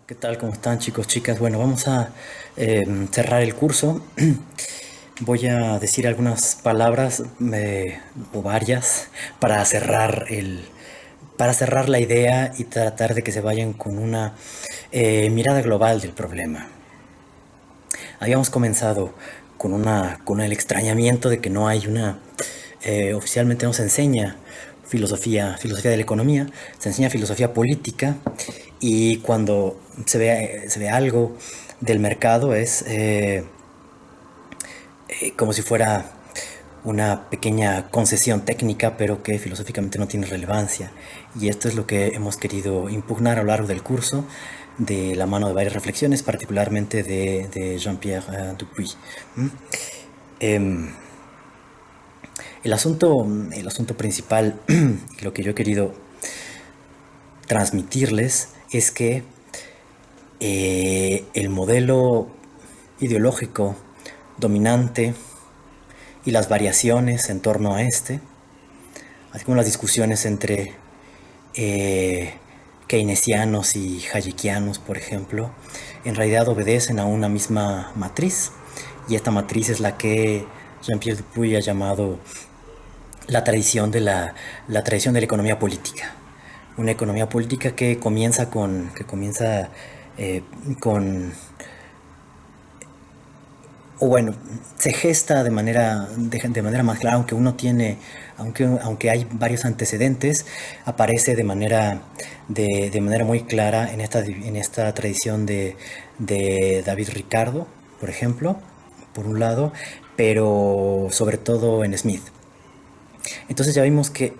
¿Qué tal? ¿Cómo están, chicos, chicas? Bueno, vamos a cerrar el curso. Voy a decir algunas palabras o varias para para cerrar la idea y tratar de que se vayan con una mirada global del problema. Habíamos comenzado con el extrañamiento de que no hay oficialmente no se enseña filosofía de la economía, se enseña filosofía política, y cuando se ve algo del mercado es como si fuera una pequeña concesión técnica, pero que filosóficamente no tiene relevancia. Y esto es lo que hemos querido impugnar a lo largo del curso, de la mano de varias reflexiones, particularmente de Jean-Pierre Dupuy. ¿Mm? Em, el asunto principal, lo que yo he querido transmitirles, es que el modelo ideológico dominante y las variaciones en torno a este, así como las discusiones entre keynesianos y hayekianos, por ejemplo, en realidad obedecen a una misma matriz, y esta matriz es la que Jean-Pierre Dupuy ha llamado la tradición de la economía política. Una economía política que comienza con o bueno, se gesta de manera más clara, aunque hay varios antecedentes, aparece de manera muy clara en esta tradición de David Ricardo, por ejemplo, por un lado, pero sobre todo en Smith. Entonces ya vimos que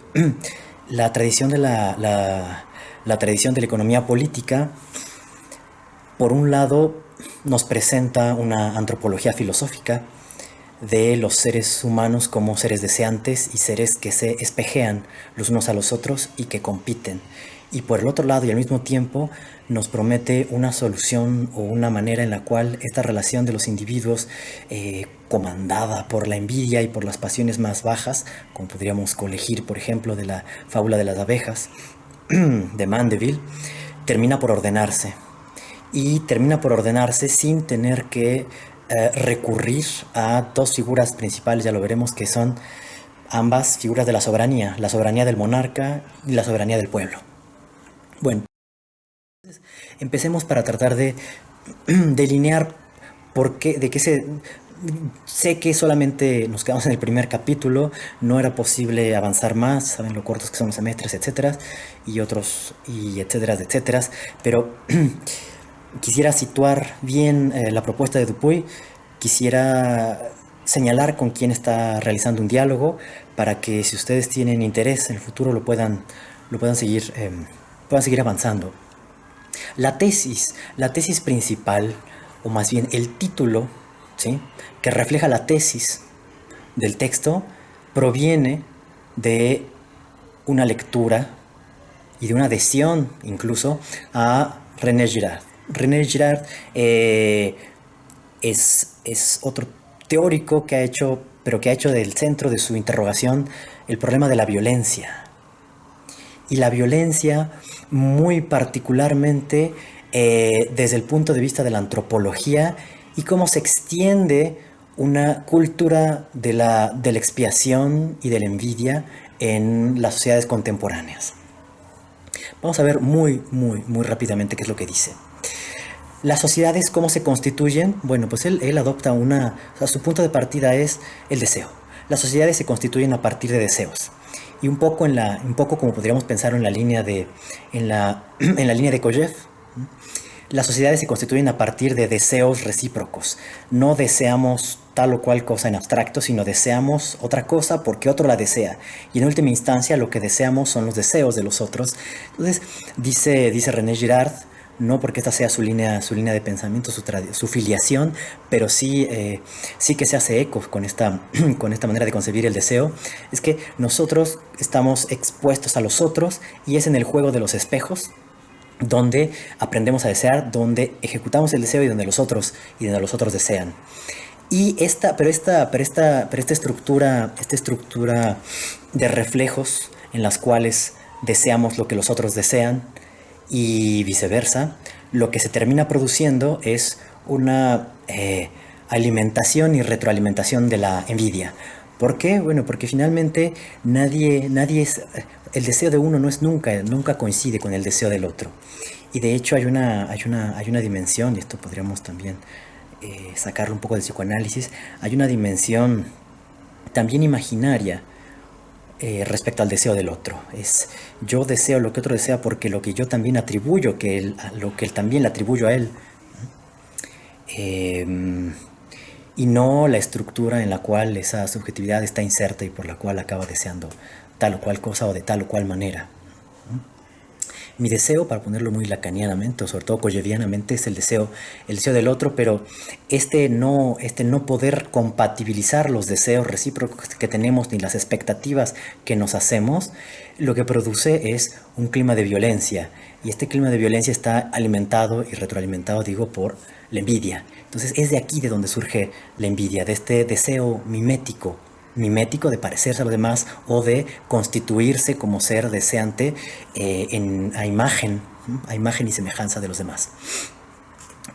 la tradición la tradición de la economía política, por un lado, nos presenta una antropología filosófica de los seres humanos como seres deseantes y seres que se espejean los unos a los otros y que compiten. Y por el otro lado, y al mismo tiempo, nos promete una solución o una manera en la cual esta relación de los individuos, comandada por la envidia y por las pasiones más bajas, como podríamos colegir, por ejemplo, de la fábula de las abejas de Mandeville, termina por ordenarse. Y termina por ordenarse sin tener que recurrir a dos figuras principales, ya lo veremos, que son ambas figuras de la soberanía del monarca y la soberanía del pueblo. Bueno, empecemos para tratar de delinear de qué sé que solamente nos quedamos en el primer capítulo, no era posible avanzar más, saben lo cortos que son los semestres, etcétera, y etcétera, etcétera, pero quisiera situar bien la propuesta de Dupuy, quisiera señalar con quién está realizando un diálogo, para que si ustedes tienen interés en el futuro puedan seguir avanzando. La tesis principal, o más bien el título, ¿sí?, que refleja la tesis del texto, proviene de una lectura y de una adhesión incluso a René Girard. René Girard es otro teórico que ha hecho del centro de su interrogación el problema de la violencia. Y la violencia muy particularmente desde el punto de vista de la antropología, y cómo se extiende una cultura de la expiación y de la envidia en las sociedades contemporáneas. Vamos a ver muy rápidamente qué es lo que dice. Las sociedades, ¿cómo se constituyen? Bueno, pues él adopta o sea, su punto de partida es el deseo. Las sociedades se constituyen a partir de deseos. Y un poco como podríamos pensar en la línea de Kojève, las sociedades se constituyen a partir de deseos recíprocos. No deseamos tal o cual cosa en abstracto, sino deseamos otra cosa porque otro la desea. Y en última instancia lo que deseamos son los deseos de los otros. Entonces, dice René Girard, no porque esta sea su línea de pensamiento, su filiación, pero sí que se hace eco con esta manera de concebir el deseo, es que nosotros estamos expuestos a los otros, y es en el juego de los espejos donde aprendemos a desear, donde ejecutamos el deseo y donde los otros desean. Y esta estructura de reflejos en las cuales deseamos lo que los otros desean y viceversa, lo que se termina produciendo es una alimentación y retroalimentación de la envidia. ¿Por qué? Bueno, porque finalmente nadie es... El deseo de uno no es nunca coincide con el deseo del otro. Y de hecho hay una dimensión, y esto podríamos también sacarlo un poco del psicoanálisis, hay una dimensión también imaginaria respecto al deseo del otro. Es yo deseo lo que otro desea porque lo que yo también atribuyo, lo que él también le atribuyo a él. Eh, y no la estructura en la cual esa subjetividad está inserta y por la cual acaba deseando tal o cual cosa o de tal o cual manera. Mi deseo, para ponerlo muy lacanianamente o sobre todo kojevianamente, es el deseo del otro, pero este no poder compatibilizar los deseos recíprocos que tenemos ni las expectativas que nos hacemos, lo que produce es un clima de violencia. Y este clima de violencia está alimentado y retroalimentado, digo, por la envidia. Entonces es de aquí de donde surge la envidia, de este deseo mimético de parecerse a los demás o de constituirse como ser deseante a imagen y semejanza de los demás.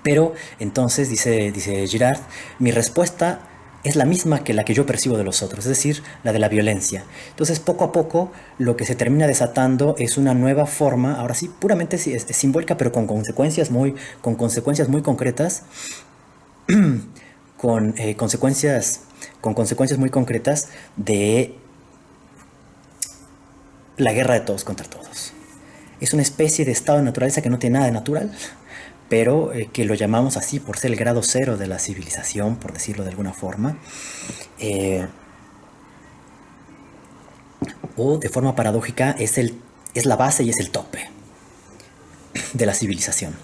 Pero entonces, dice Girard, mi respuesta es la misma que la que yo percibo de los otros, es decir, la de la violencia. Entonces, poco a poco, lo que se termina desatando es una nueva forma, ahora sí, puramente simbólica, pero con consecuencias muy concretas, con consecuencias muy concretas de la guerra de todos contra todos. Es una especie de estado de naturaleza que no tiene nada de natural, pero que lo llamamos así por ser el grado cero de la civilización, por decirlo de alguna forma, o de forma paradójica es la base y es el tope de la civilización.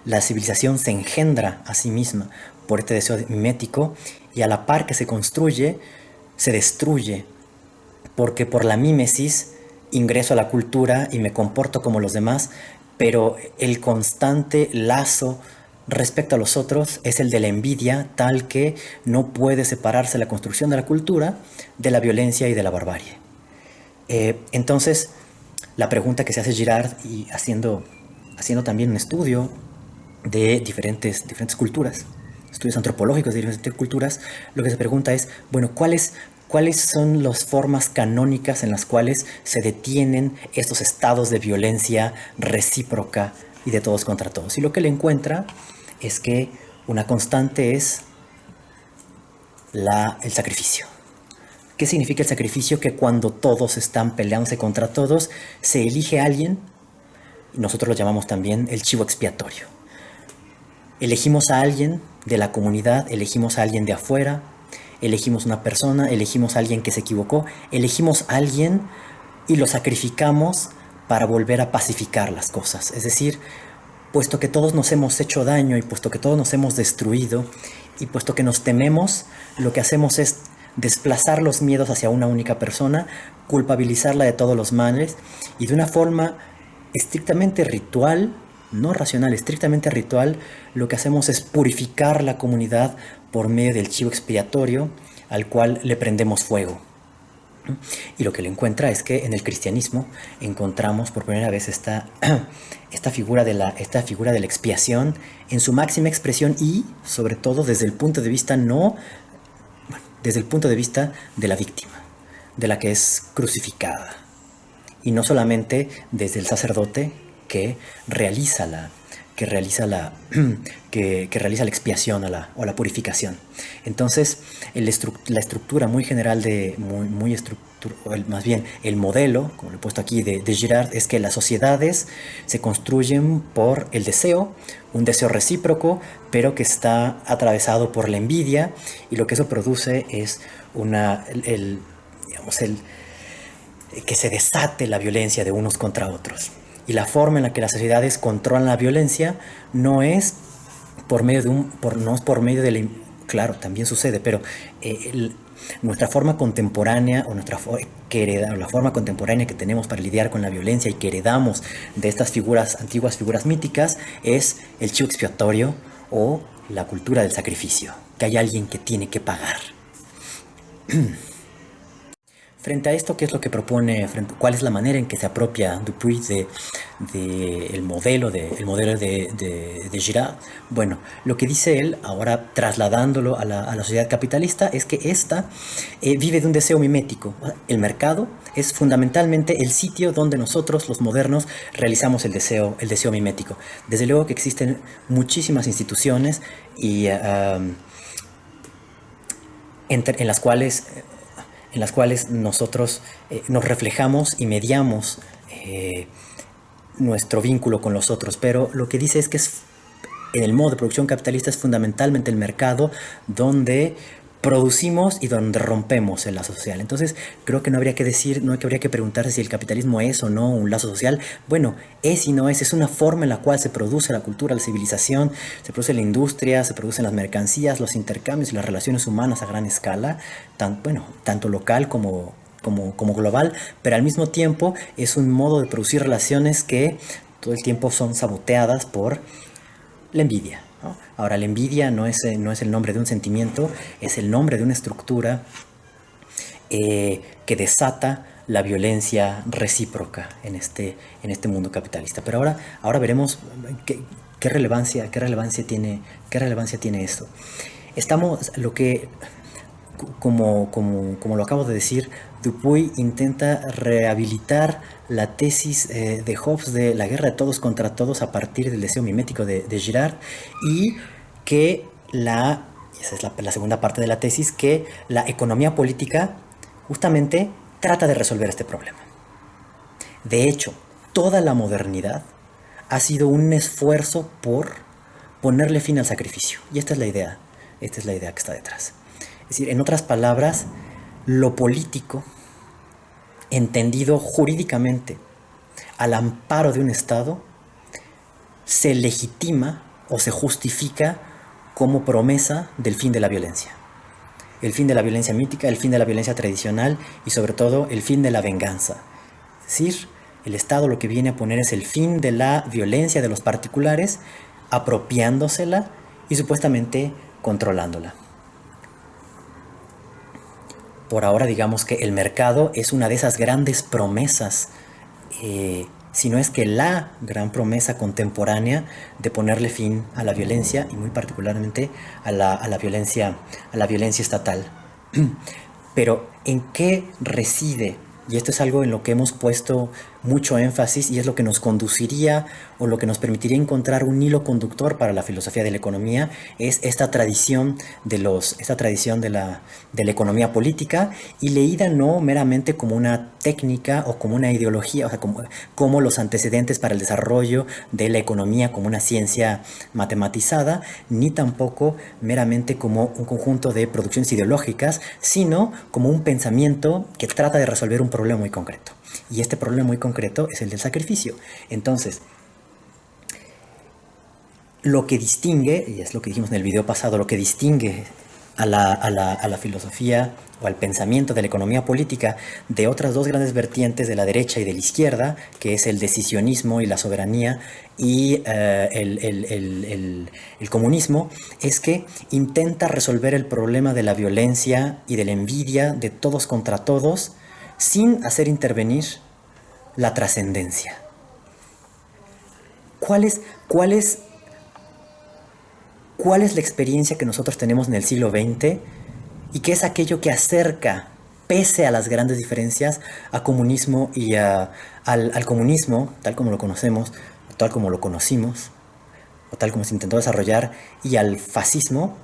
La civilización se engendra a sí misma por este deseo mimético y a la par que se construye, se destruye, porque por la mímesis ingreso a la cultura y me comporto como los demás, pero el constante lazo respecto a los otros es el de la envidia, tal que no puede separarse la construcción de la cultura de la violencia y de la barbarie. Entonces, la pregunta que se hace Girard, y haciendo también un estudio de diferentes culturas, estudios antropológicos de diferentes culturas, lo que se pregunta es, bueno, ¿cuáles son las formas canónicas en las cuales se detienen estos estados de violencia recíproca y de todos contra todos? Y lo que le encuentra es que una constante es el sacrificio. ¿Qué significa el sacrificio? Que cuando todos están peleándose contra todos, se elige a alguien, y nosotros lo llamamos también el chivo expiatorio. Elegimos a alguien de la comunidad, elegimos a alguien de afuera, elegimos una persona, elegimos a alguien que se equivocó, elegimos a alguien y lo sacrificamos para volver a pacificar las cosas. Es decir, puesto que todos nos hemos hecho daño y puesto que todos nos hemos destruido y puesto que nos tememos, lo que hacemos es desplazar los miedos hacia una única persona, culpabilizarla de todos los males y de una forma estrictamente ritual, no racional, estrictamente ritual, lo que hacemos es purificar la comunidad por medio del chivo expiatorio al cual le prendemos fuego. Y lo que le encuentra es que en el cristianismo encontramos por primera vez esta figura de la expiación en su máxima expresión y sobre todo desde el punto de vista de la víctima, de la que es crucificada. Y no solamente desde el sacerdote que realiza la expiación o la purificación. Entonces, la estructura muy general más bien el modelo, como lo he puesto aquí, de Girard, es que las sociedades se construyen por el deseo, un deseo recíproco, pero que está atravesado por la envidia, y lo que eso produce es que se desate la violencia de unos contra otros. Y la forma en la que las sociedades controlan la violencia no es por medio de claro, también sucede, pero nuestra forma contemporánea o la forma contemporánea que tenemos para lidiar con la violencia y que heredamos de estas antiguas figuras míticas es el chivo expiatorio o la cultura del sacrificio, que hay alguien que tiene que pagar. Frente a esto, ¿qué es lo que propone? ¿Cuál es la manera en que se apropia Dupuy el modelo de Girard? Bueno, lo que dice él, ahora trasladándolo a la sociedad capitalista, es que ésta vive de un deseo mimético. El mercado es fundamentalmente el sitio donde nosotros, los modernos, realizamos el deseo mimético. Desde luego que existen muchísimas instituciones y en las cuales nosotros nos reflejamos y mediamos nuestro vínculo con los otros. Pero lo que dice es que en el modo de producción capitalista es fundamentalmente el mercado donde producimos y donde rompemos el lazo social. Entonces, creo que no habría que preguntarse si el capitalismo es o no un lazo social. Bueno, es y no es una forma en la cual se produce la cultura, la civilización, se produce la industria, se producen las mercancías, los intercambios y las relaciones humanas a gran escala, tanto local como global, pero al mismo tiempo es un modo de producir relaciones que todo el tiempo son saboteadas por la envidia, ¿no? Ahora, la envidia no es el nombre de un sentimiento, es el nombre de una estructura que desata la violencia recíproca en este mundo capitalista. Pero ahora veremos qué relevancia tiene esto. Como lo acabo de decir, Dupuy intenta rehabilitar la tesis de Hobbes de la guerra de todos contra todos a partir del deseo mimético de Girard, y que esa es la segunda parte de la tesis, que la economía política justamente trata de resolver este problema. De hecho, toda la modernidad ha sido un esfuerzo por ponerle fin al sacrificio. Y esta es la idea que está detrás. Es decir, en otras palabras, lo político, entendido jurídicamente al amparo de un Estado, se legitima o se justifica como promesa del fin de la violencia. El fin de la violencia mítica, el fin de la violencia tradicional y sobre todo el fin de la venganza. Es decir, el Estado lo que viene a poner es el fin de la violencia de los particulares, apropiándosela y supuestamente controlándola. Por ahora, digamos que el mercado es una de esas grandes promesas, si no es que la gran promesa contemporánea de ponerle fin a la violencia y muy particularmente a la violencia estatal. Pero ¿en qué reside? Y esto es algo en lo que hemos puesto mucho énfasis y es lo que nos conduciría o lo que nos permitiría encontrar un hilo conductor para la filosofía de la economía, es esta tradición de la economía política, y leída no meramente como una técnica o como una ideología, o sea, como los antecedentes para el desarrollo de la economía como una ciencia matematizada, ni tampoco meramente como un conjunto de producciones ideológicas, sino como un pensamiento que trata de resolver un problema muy concreto. Y este problema muy concreto es el del sacrificio. Entonces, lo que distingue, y es lo que dijimos en el video pasado, lo que distingue a la filosofía o al pensamiento de la economía política de otras dos grandes vertientes de la derecha y de la izquierda, que es el decisionismo y la soberanía, y el comunismo, es que intenta resolver el problema de la violencia y de la envidia de todos contra todos, sin hacer intervenir la trascendencia. ¿Cuál es la experiencia que nosotros tenemos en el siglo XX y qué es aquello que acerca, pese a las grandes diferencias, a comunismo y al comunismo, tal como lo conocemos, tal como lo conocimos, o tal como se intentó desarrollar, y al fascismo?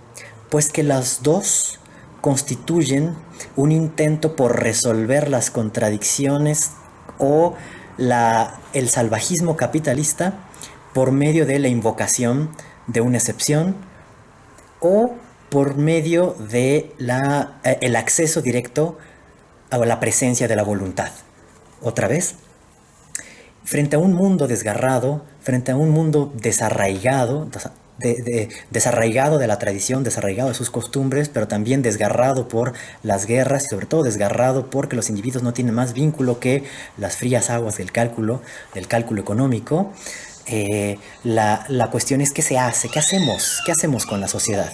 Pues que las dos constituyen un intento por resolver las contradicciones o el salvajismo capitalista por medio de la invocación de una excepción o por medio de el acceso directo a la presencia de la voluntad. Otra vez, frente a un mundo desgarrado, frente a un mundo desarraigado, desarraigado de la tradición, desarraigado de sus costumbres, pero también desgarrado por las guerras y sobre todo desgarrado porque los individuos no tienen más vínculo que las frías aguas del cálculo económico. La cuestión es ¿qué se hace? ¿Qué hacemos con la sociedad?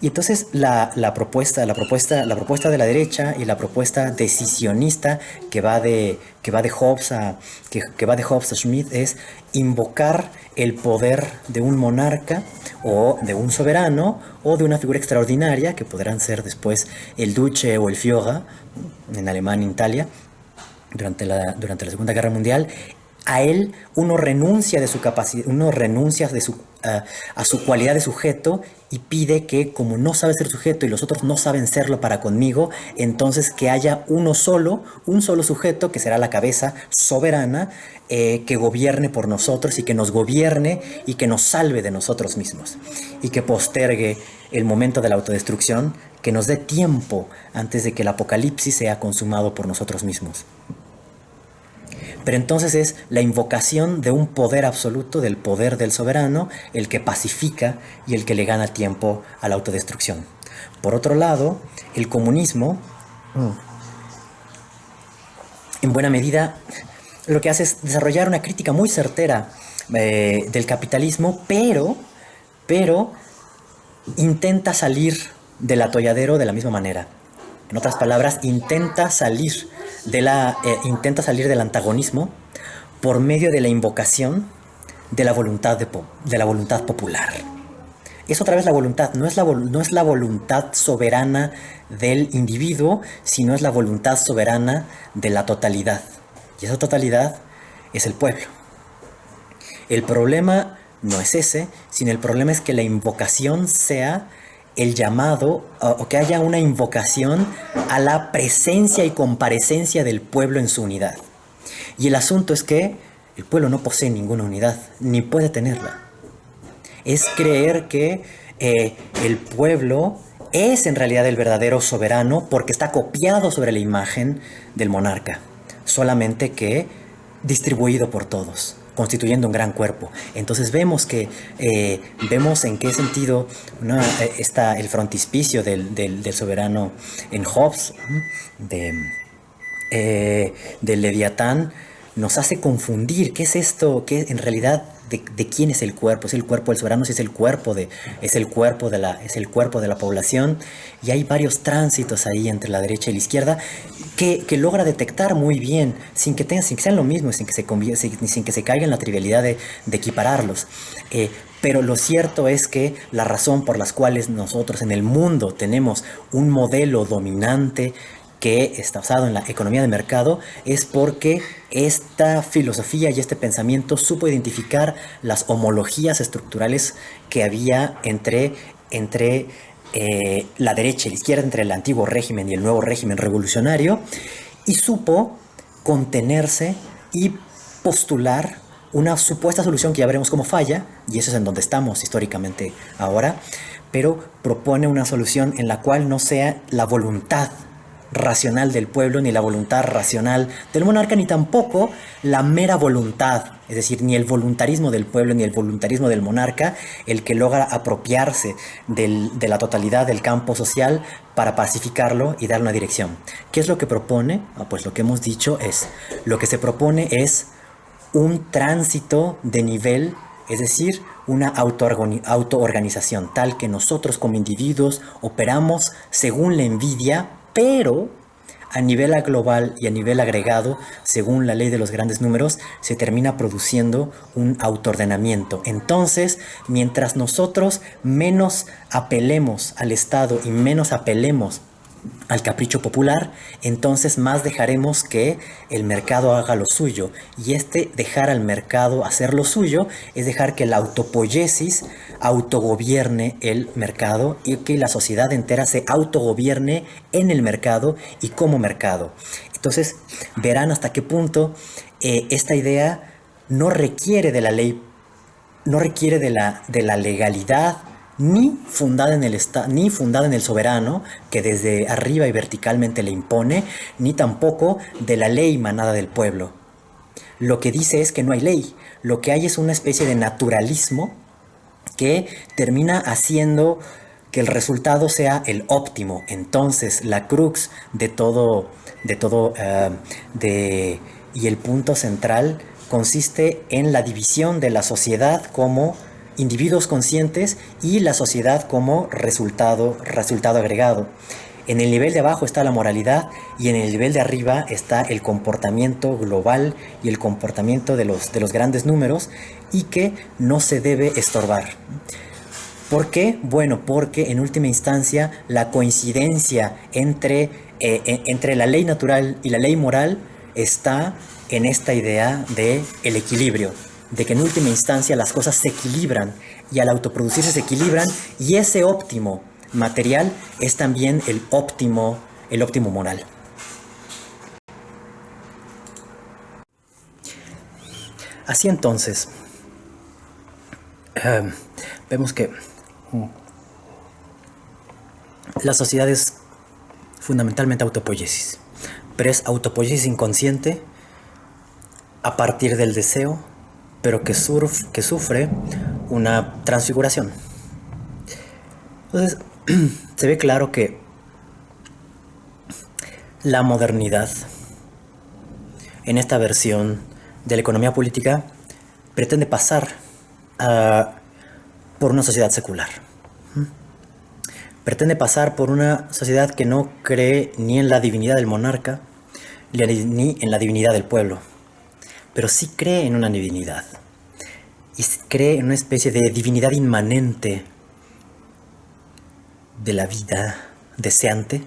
Y entonces la propuesta de la derecha y la propuesta decisionista que va de Hobbes a Schmitt es invocar el poder de un monarca o de un soberano o de una figura extraordinaria que podrán ser después el Duce o el Führer en Alemania, en Italia, durante la Segunda Guerra Mundial. A él uno renuncia de su capacidad, uno renuncia a su cualidad de sujeto y pide que, como no sabe ser sujeto y los otros no saben serlo para conmigo, entonces que haya un solo sujeto que será la cabeza soberana, que gobierne por nosotros y que nos gobierne y que nos salve de nosotros mismos y que postergue el momento de la autodestrucción, que nos dé tiempo antes de que el apocalipsis sea consumado por nosotros mismos. Pero entonces es la invocación de un poder absoluto, del poder del soberano, el que pacifica y el que le gana tiempo a la autodestrucción. Por otro lado, el comunismo, en buena medida, lo que hace es desarrollar una crítica muy certera del capitalismo, pero intenta salir del atolladero de la misma manera. En otras palabras, intenta salir del antagonismo por medio de la invocación de la voluntad popular. Es otra vez la voluntad, no es la voluntad soberana del individuo, sino es la voluntad soberana de la totalidad. Y esa totalidad es el pueblo. El problema no es ese, sino el problema es que la invocación sea el llamado, o que haya una invocación a la presencia y comparecencia del pueblo en su unidad. Y el asunto es que el pueblo no posee ninguna unidad, ni puede tenerla. Es creer que el pueblo es en realidad el verdadero soberano porque está copiado sobre la imagen del monarca, solamente que distribuido por todos, constituyendo un gran cuerpo. Entonces vemos en qué sentido está el frontispicio del soberano en Hobbes, del Leviatán, nos hace confundir qué es esto, qué en realidad de quién es el cuerpo. ¿Es el cuerpo del soberano? ¿Si es el cuerpo de la población? Y hay varios tránsitos ahí entre la derecha y la izquierda que logra detectar muy bien, sin que sean lo mismo, sin que se caiga en la trivialidad de equipararlos. Pero lo cierto es que la razón por las cuales nosotros en el mundo tenemos un modelo dominante que está basado en la economía de mercado es porque esta filosofía y este pensamiento supo identificar las homologías estructurales que había entre la derecha y la izquierda, entre el antiguo régimen y el nuevo régimen revolucionario, y supo contenerse y postular una supuesta solución que ya veremos cómo falla, y eso es en donde estamos históricamente ahora, pero propone una solución en la cual no sea la voluntad racional del pueblo, ni la voluntad racional del monarca, ni tampoco la mera voluntad, es decir, ni el voluntarismo del pueblo, ni el voluntarismo del monarca, el que logra apropiarse de la totalidad del campo social para pacificarlo y dar una dirección. ¿Qué es lo que propone? Pues lo que hemos dicho lo que se propone es un tránsito de nivel, es decir, una autoorganización, tal que nosotros como individuos operamos según la envidia, pero a nivel global y a nivel agregado, según la ley de los grandes números, se termina produciendo un autoordenamiento. Entonces, mientras nosotros menos apelemos al Estado y menos apelemos al capricho popular, entonces más dejaremos que el mercado haga lo suyo. Y dejar al mercado hacer lo suyo es dejar que la autopoiesis autogobierne el mercado y que la sociedad entera se autogobierne en el mercado y como mercado. Entonces verán hasta qué punto esta idea no requiere de la ley, no requiere de la legalidad, ni fundada en el soberano, que desde arriba y verticalmente le impone, ni tampoco de la ley manada del pueblo. Lo que dice es que no hay ley, lo que hay es una especie de naturalismo que termina haciendo que el resultado sea el óptimo. Entonces la crux y el punto central consiste en la división de la sociedad como individuos conscientes y la sociedad como resultado agregado. En el nivel de abajo está la moralidad y en el nivel de arriba está el comportamiento global y el comportamiento de los grandes números, y que no se debe estorbar. ¿Por qué? Bueno, porque en última instancia la coincidencia entre la ley natural y la ley moral está en esta idea de el equilibrio, de que en última instancia las cosas se equilibran y al autoproducirse se equilibran, y ese óptimo material es también el óptimo moral. Así entonces, vemos que la sociedad es fundamentalmente autopoiesis, pero es autopoiesis inconsciente a partir del deseo, pero que sufre una transfiguración. Entonces, se ve claro que la modernidad, en esta versión de la economía política, pretende pasar por una sociedad secular. Pretende pasar por una sociedad que no cree ni en la divinidad del monarca, ni en la divinidad del pueblo, pero sí cree en una divinidad. Y cree en una especie de divinidad inmanente de la vida deseante,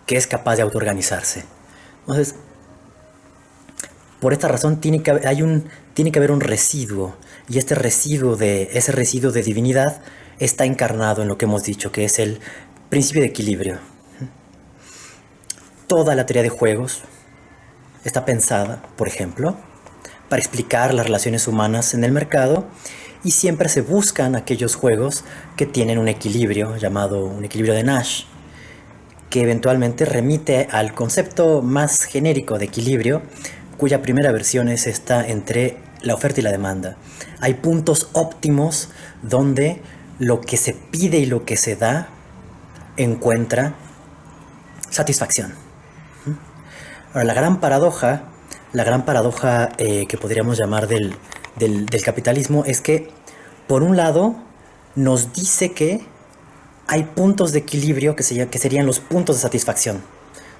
que es capaz de autoorganizarse. Entonces, por esta razón tiene que haber un residuo, y ese residuo de divinidad está encarnado en lo que hemos dicho, que es el principio de equilibrio. Toda la teoría de juegos está pensada, por ejemplo, para explicar las relaciones humanas en el mercado, y siempre se buscan aquellos juegos que tienen un equilibrio, llamado un equilibrio de Nash, que eventualmente remite al concepto más genérico de equilibrio, cuya primera versión es esta entre la oferta y la demanda. Hay puntos óptimos donde lo que se pide y lo que se da encuentra satisfacción. Ahora, la gran paradoja que podríamos llamar del capitalismo es que, por un lado, nos dice que hay puntos de equilibrio que serían los puntos de satisfacción.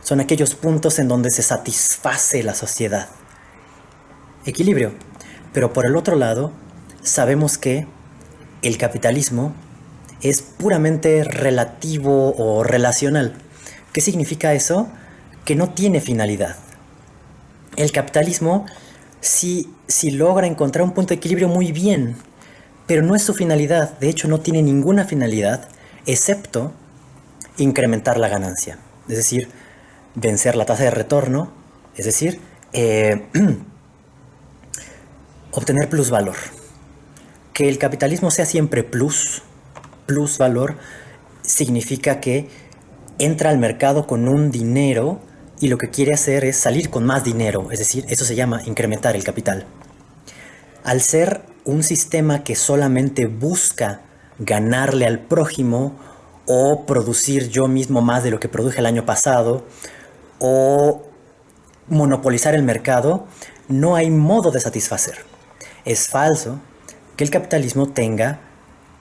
Son aquellos puntos en donde se satisface la sociedad. Equilibrio. Pero por el otro lado, sabemos que el capitalismo es puramente relativo o relacional. ¿Qué significa eso? Que no tiene finalidad. El capitalismo sí logra encontrar un punto de equilibrio muy bien, pero no es su finalidad. De hecho, no tiene ninguna finalidad excepto incrementar la ganancia. Es decir, vencer la tasa de retorno, es decir, obtener plusvalor. Que el capitalismo sea siempre plusvalor, significa que entra al mercado con un dinero y lo que quiere hacer es salir con más dinero, es decir, eso se llama incrementar el capital. Al ser un sistema que solamente busca ganarle al prójimo o producir yo mismo más de lo que produje el año pasado o monopolizar el mercado, no hay modo de satisfacer. Es falso que el capitalismo tenga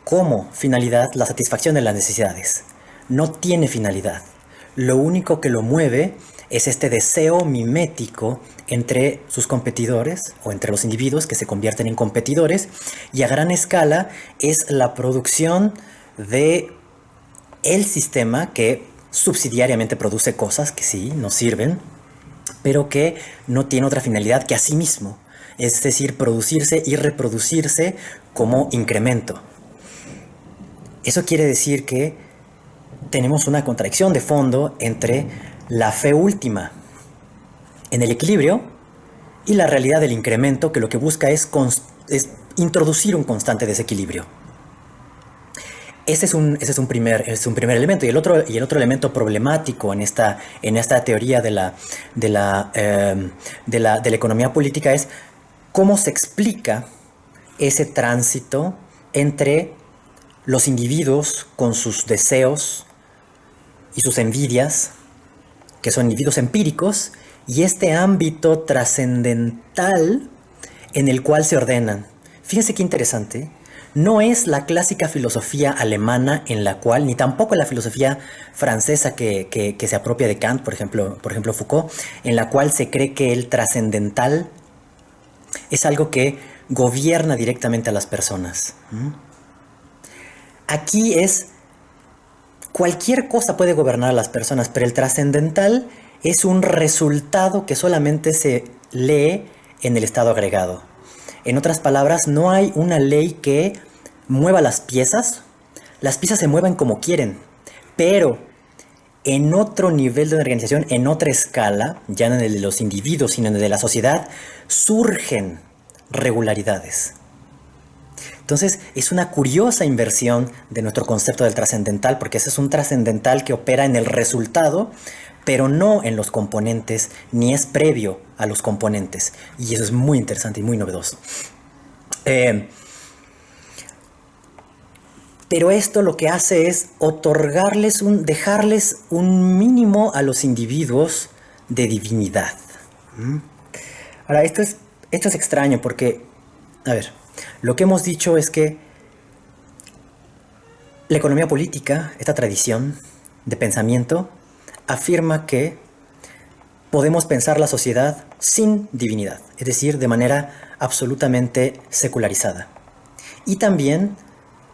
como finalidad la satisfacción de las necesidades. No tiene finalidad. Lo único que lo mueve es este deseo mimético entre sus competidores o entre los individuos que se convierten en competidores, y a gran escala es la producción de el sistema que subsidiariamente produce cosas que sí nos sirven, pero que no tiene otra finalidad que a sí mismo, es decir, producirse y reproducirse como incremento. Eso quiere decir que tenemos una contradicción de fondo entre la fe última en el equilibrio y la realidad del incremento, que lo que busca es introducir un constante desequilibrio. Ese es un primer elemento. Y el otro elemento problemático en esta teoría de la economía política es cómo se explica ese tránsito entre los individuos con sus deseos y sus envidias, que son individuos empíricos, y este ámbito trascendental en el cual se ordenan fíjense qué interesante, no es la clásica filosofía alemana en la cual, ni tampoco la filosofía francesa que se apropia de Kant, por ejemplo Foucault, en la cual se cree que el trascendental es algo que gobierna directamente a las personas. Aquí es, cualquier cosa puede gobernar a las personas, pero el trascendental es un resultado que solamente se lee en el estado agregado. En otras palabras, no hay una ley que mueva las piezas se mueven como quieren, pero en otro nivel de organización, en otra escala, ya no en el de los individuos, sino en el de la sociedad, surgen regularidades. Entonces, es una curiosa inversión de nuestro concepto del trascendental, porque ese es un trascendental que opera en el resultado, pero no en los componentes, ni es previo a los componentes. Y eso es muy interesante y muy novedoso. Pero esto lo que hace es dejarles un mínimo a los individuos de divinidad. Ahora, esto es extraño porque, a ver, lo que hemos dicho es que la economía política, esta tradición de pensamiento, afirma que podemos pensar la sociedad sin divinidad, es decir, de manera absolutamente secularizada. Y también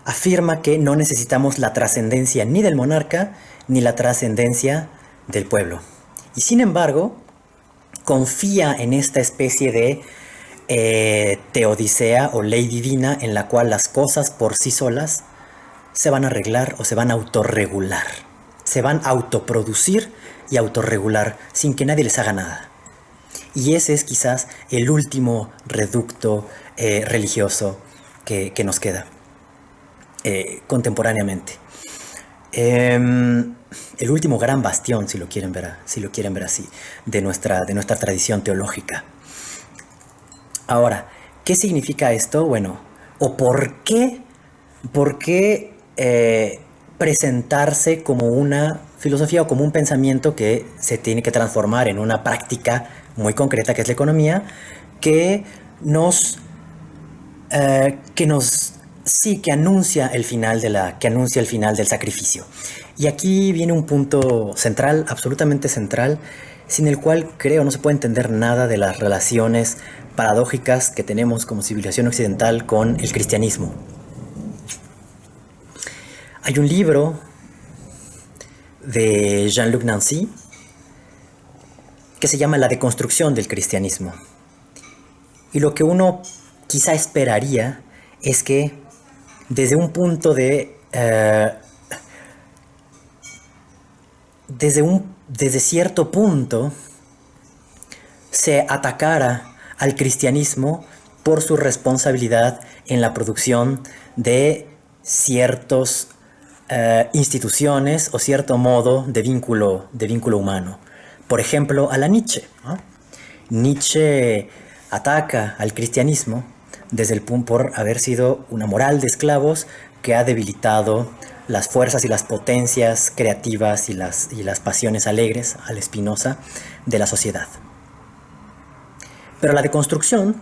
afirma que no necesitamos la trascendencia ni del monarca ni la trascendencia del pueblo. Y sin embargo, confía en esta especie de teodicea o ley divina en la cual las cosas por sí solas se van a arreglar o se van a autorregular. Se van a autoproducir y autorregular sin que nadie les haga nada. Y ese es quizás el último reducto religioso que nos queda contemporáneamente. El último gran bastión, si lo quieren ver así, de nuestra tradición teológica. Ahora, ¿qué significa esto? Bueno, ¿o por qué presentarse como una filosofía o como un pensamiento que se tiene que transformar en una práctica muy concreta, que es la economía, que anuncia el final del sacrificio? Y aquí viene un punto central, absolutamente central, sin el cual creo no se puede entender nada de las relaciones paradójicas que tenemos como civilización occidental con el cristianismo. Hay un libro de Jean-Luc Nancy que se llama La deconstrucción del cristianismo. Y lo que uno quizá esperaría es que desde un punto desde cierto punto se atacara al cristianismo por su responsabilidad en la producción de ciertas instituciones o cierto modo de vínculo humano. Por ejemplo, a la Nietzsche, ¿no? Nietzsche ataca al cristianismo desde el punto por haber sido una moral de esclavos que ha debilitado las fuerzas y las potencias creativas y las pasiones alegres a la Spinoza de la sociedad. Pero la deconstrucción,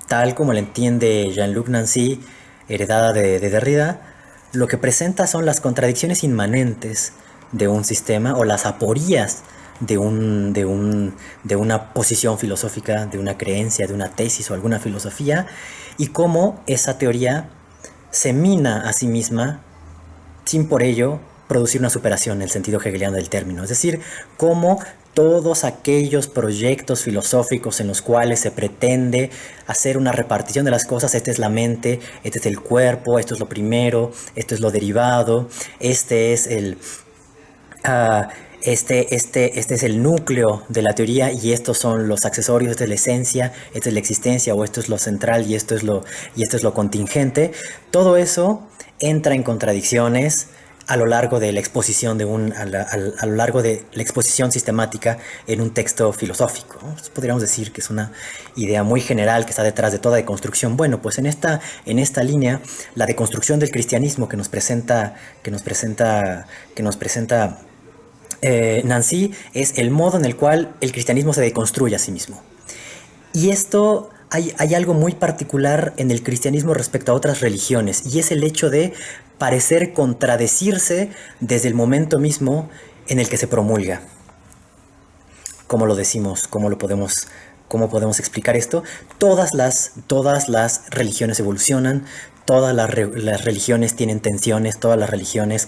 tal como la entiende Jean-Luc Nancy, heredada de Derrida, lo que presenta son las contradicciones inmanentes de un sistema o las aporías de una posición filosófica, de una creencia, de una tesis o alguna filosofía, y cómo esa teoría se mina a sí misma sin por ello producir una superación en el sentido hegeliano del término. Es decir, cómo todos aquellos proyectos filosóficos en los cuales se pretende hacer una repartición de las cosas, esta es la mente, este es el cuerpo, esto es lo primero, esto es lo derivado, este es el núcleo de la teoría y estos son los accesorios, esta es la esencia, esta es la existencia o esto es lo central y esto es lo contingente. Todo eso entra en contradicciones a lo largo de la exposición a lo largo de la exposición sistemática en un texto filosófico. Entonces, podríamos decir que es una idea muy general que está detrás de toda deconstrucción. Bueno, pues en esta línea, la deconstrucción del cristianismo que nos presenta Nancy es el modo en el cual el cristianismo se deconstruye a sí mismo. Y esto hay algo muy particular en el cristianismo respecto a otras religiones, y es el hecho de parecer contradecirse desde el momento mismo en el que se promulga. ¿Cómo lo decimos? ¿Cómo podemos explicar esto? Todas las religiones evolucionan, todas las religiones tienen tensiones, todas las religiones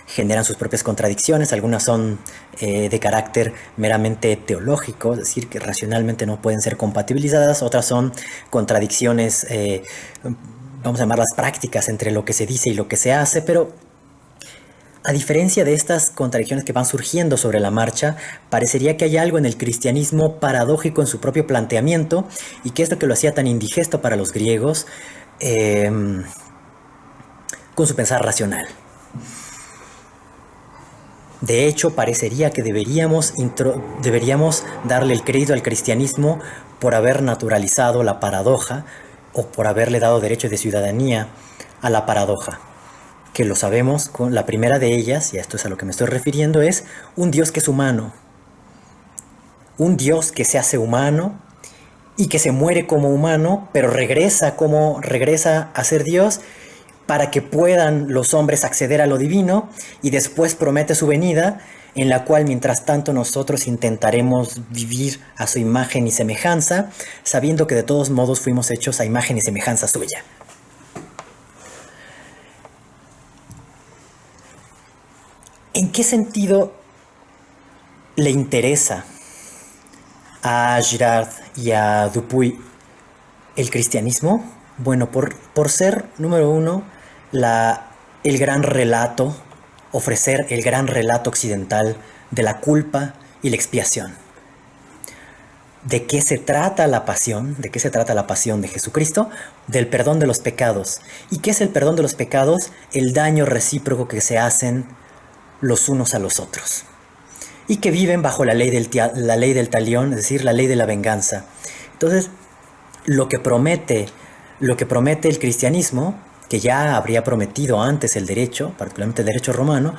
generan sus propias contradicciones, algunas son de carácter meramente teológico, es decir, que racionalmente no pueden ser compatibilizadas, otras son contradicciones, vamos a llamarlas prácticas, entre lo que se dice y lo que se hace, pero a diferencia de estas contradicciones que van surgiendo sobre la marcha, parecería que hay algo en el cristianismo paradójico en su propio planteamiento, y que es lo que lo hacía tan indigesto para los griegos con su pensar racional. De hecho, parecería que deberíamos darle el crédito al cristianismo por haber naturalizado la paradoja, o por haberle dado derecho de ciudadanía a la paradoja. Que lo sabemos, con la primera de ellas, y a esto es a lo que me estoy refiriendo, es un Dios que es humano. Un Dios que se hace humano y que se muere como humano, pero regresa a ser Dios para que puedan los hombres acceder a lo divino, y después promete su venida, en la cual mientras tanto nosotros intentaremos vivir a su imagen y semejanza, sabiendo que de todos modos fuimos hechos a imagen y semejanza suya. ¿En qué sentido le interesa a Girard y a Dupuy el cristianismo? Bueno, por ser, número uno, el gran relato, ofrecer el gran relato occidental de la culpa y la expiación. ¿De qué se trata la pasión? ¿De qué se trata la pasión de Jesucristo? Del perdón de los pecados. ¿Y qué es el perdón de los pecados? El daño recíproco que se hacen los unos a los otros, y que viven bajo la ley del talión, es decir, la ley de la venganza. Entonces, lo que promete el cristianismo, que ya habría prometido antes el derecho, particularmente el derecho romano,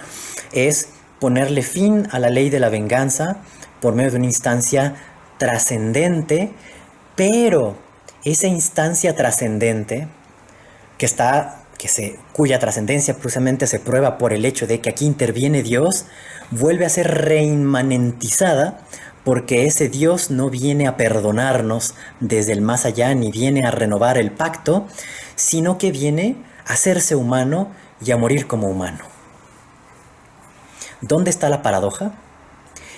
es ponerle fin a la ley de la venganza por medio de una instancia trascendente, pero esa instancia trascendente cuya trascendencia precisamente se prueba por el hecho de que aquí interviene Dios, vuelve a ser reinmanentizada, porque ese Dios no viene a perdonarnos desde el más allá, ni viene a renovar el pacto, sino que viene a hacerse humano y a morir como humano. ¿Dónde está la paradoja?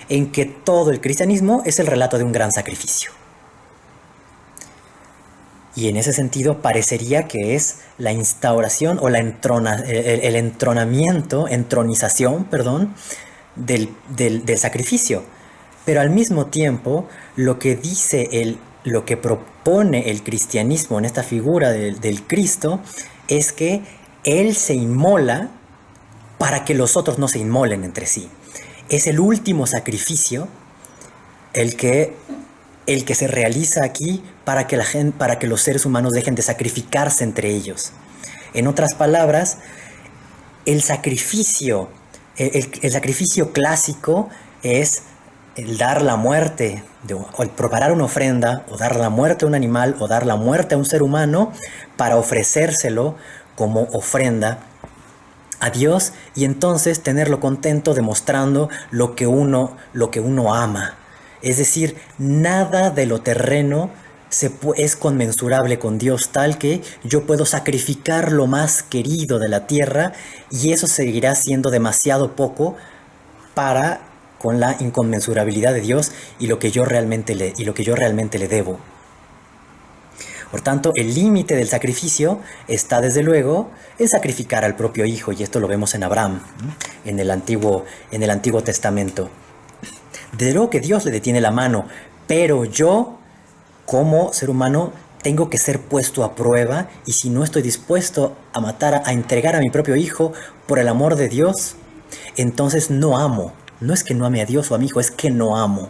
En que todo el cristianismo es el relato de un gran sacrificio. Y en ese sentido parecería que es la instauración o entronización del sacrificio. Pero al mismo tiempo, lo que propone el cristianismo en esta figura del Cristo es que Él se inmola para que los otros no se inmolen entre sí. Es el último sacrificio el que se realiza aquí para que los seres humanos dejen de sacrificarse entre ellos. En otras palabras, el sacrificio clásico es el dar la muerte, o el preparar una ofrenda, o dar la muerte a un animal, o dar la muerte a un ser humano para ofrecérselo como ofrenda a Dios, y entonces tenerlo contento demostrando lo que uno ama. Es decir, nada de lo terreno es conmensurable con Dios, tal que yo puedo sacrificar lo más querido de la tierra, y eso seguirá siendo demasiado poco con la inconmensurabilidad de Dios y lo que yo realmente le debo. Por tanto, el límite del sacrificio está desde luego en sacrificar al propio Hijo, y esto lo vemos en Abraham, en el Antiguo Testamento. Desde luego que Dios le detiene la mano, pero yo, como ser humano, tengo que ser puesto a prueba, y si no estoy dispuesto a entregar a mi propio Hijo por el amor de Dios, entonces no amo. No es que no ame a Dios o a mi Hijo, es que no amo.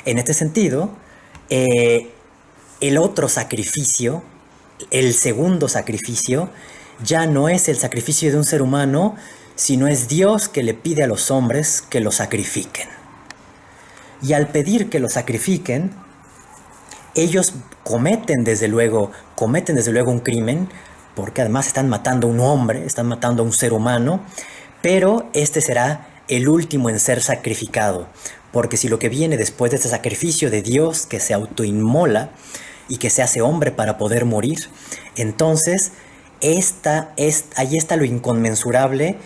En este sentido, el otro sacrificio, el segundo sacrificio, ya no es el sacrificio de un ser humano, sino es Dios que le pide a los hombres que lo sacrifiquen. Y al pedir que lo sacrifiquen, ellos cometen desde luego un crimen, porque además están matando a un hombre, están matando a un ser humano, pero este será el último en ser sacrificado, porque si lo que viene después de este sacrificio de Dios que se autoinmola y que se hace hombre para poder morir, entonces ahí está lo inconmensurable,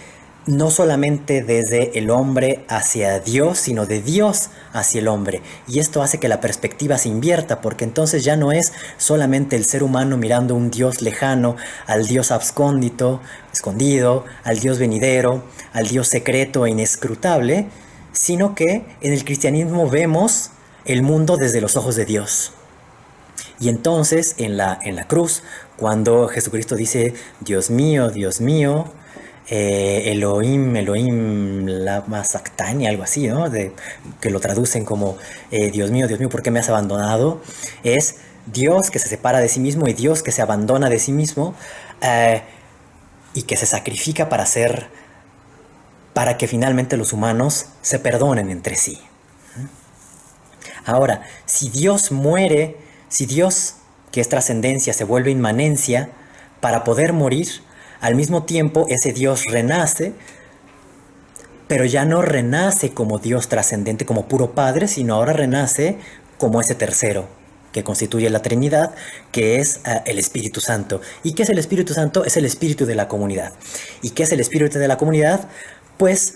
no solamente desde el hombre hacia Dios, sino de Dios hacia el hombre. Y esto hace que la perspectiva se invierta, porque entonces ya no es solamente el ser humano mirando a un Dios lejano, al Dios escondido, al Dios venidero, al Dios secreto e inescrutable, sino que en el cristianismo vemos el mundo desde los ojos de Dios. Y entonces en la cruz, cuando Jesucristo dice, Dios mío, Elohim, Elohim, lama sabachthani, algo así, ¿no? Que lo traducen como Dios mío, ¿por qué me has abandonado? Es Dios que se separa de sí mismo y Dios que se abandona de sí mismo y que se sacrifica para que finalmente los humanos se perdonen entre sí. Ahora, si Dios muere, si Dios, que es trascendencia, se vuelve inmanencia para poder morir, al mismo tiempo ese Dios renace, pero ya no renace como Dios trascendente, como puro Padre, sino ahora renace como ese tercero que constituye la Trinidad, que es el Espíritu Santo. ¿Y qué es el Espíritu Santo? Es el espíritu de la comunidad. ¿Y qué es el espíritu de la comunidad? Pues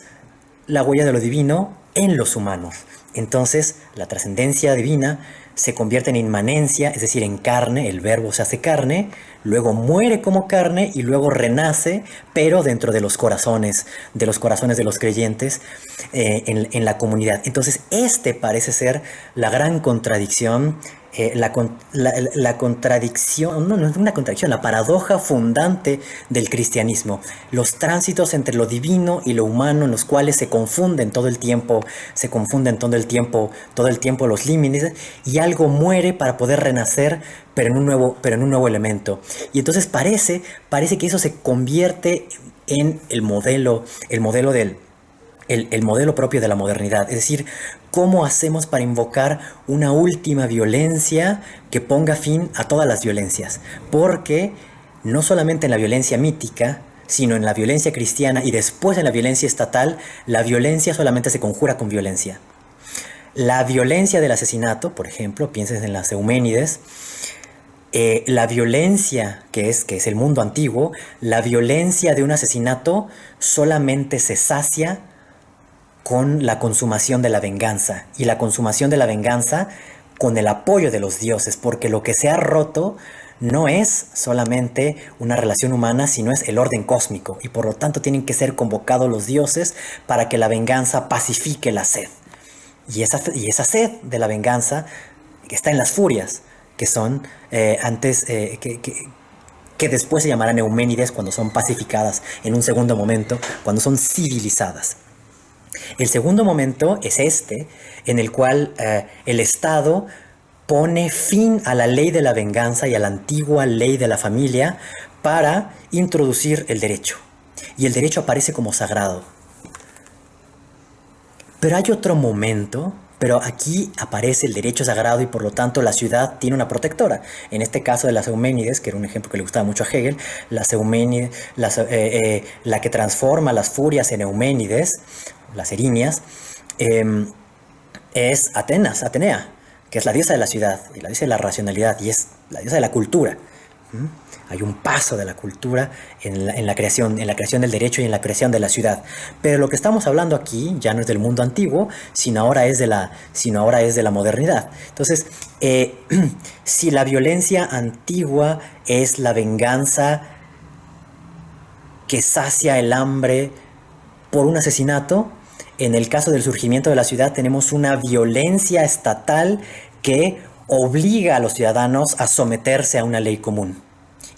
la huella de lo divino en los humanos. Entonces, la trascendencia divina se convierte en inmanencia, es decir, en carne, el verbo se hace carne, luego muere como carne y luego renace, pero dentro de los corazones de los creyentes en la comunidad. Entonces, parece ser la gran contradicción, la contradicción, no es una contradicción, la paradoja fundante del cristianismo. Los tránsitos entre lo divino y lo humano en los cuales se confunden todo el tiempo los límites, y algo muere para poder renacer, pero en un nuevo elemento. Y entonces parece que eso se convierte en el modelo propio de la modernidad. Es decir, ¿cómo hacemos para invocar una última violencia que ponga fin a todas las violencias? Porque no solamente en la violencia mítica, sino en la violencia cristiana y después en la violencia estatal, la violencia solamente se conjura con violencia. La violencia del asesinato, por ejemplo, piensen en las Euménides, la violencia que es el mundo antiguo, la violencia de un asesinato solamente se sacia con la consumación de la venganza, y la consumación de la venganza con el apoyo de los dioses, porque lo que se ha roto no es solamente una relación humana, sino es el orden cósmico, y por lo tanto tienen que ser convocados los dioses para que la venganza pacifique la sed. Y esa sed de la venganza está en las furias, que son que después se llamarán Euménides cuando son pacificadas en un segundo momento, cuando son civilizadas. El segundo momento es en el cual el Estado pone fin a la ley de la venganza y a la antigua ley de la familia para introducir el derecho. Y el derecho aparece como sagrado. Pero hay otro momento, pero aquí aparece el derecho sagrado y por lo tanto la ciudad tiene una protectora. En este caso de las Euménides, que era un ejemplo que le gustaba mucho a Hegel, las Euménides, la que transforma las furias en Euménides, las erinias, es Atenea, que es la diosa de la ciudad, y la diosa de la racionalidad, y es la diosa de la cultura. Hay un paso de la cultura en la creación del derecho y en la creación de la ciudad. Pero lo que estamos hablando aquí ya no es del mundo antiguo, sino ahora es de la modernidad. Entonces, si la violencia antigua es la venganza que sacia el hambre por un asesinato, en el caso del surgimiento de la ciudad tenemos una violencia estatal que obliga a los ciudadanos a someterse a una ley común.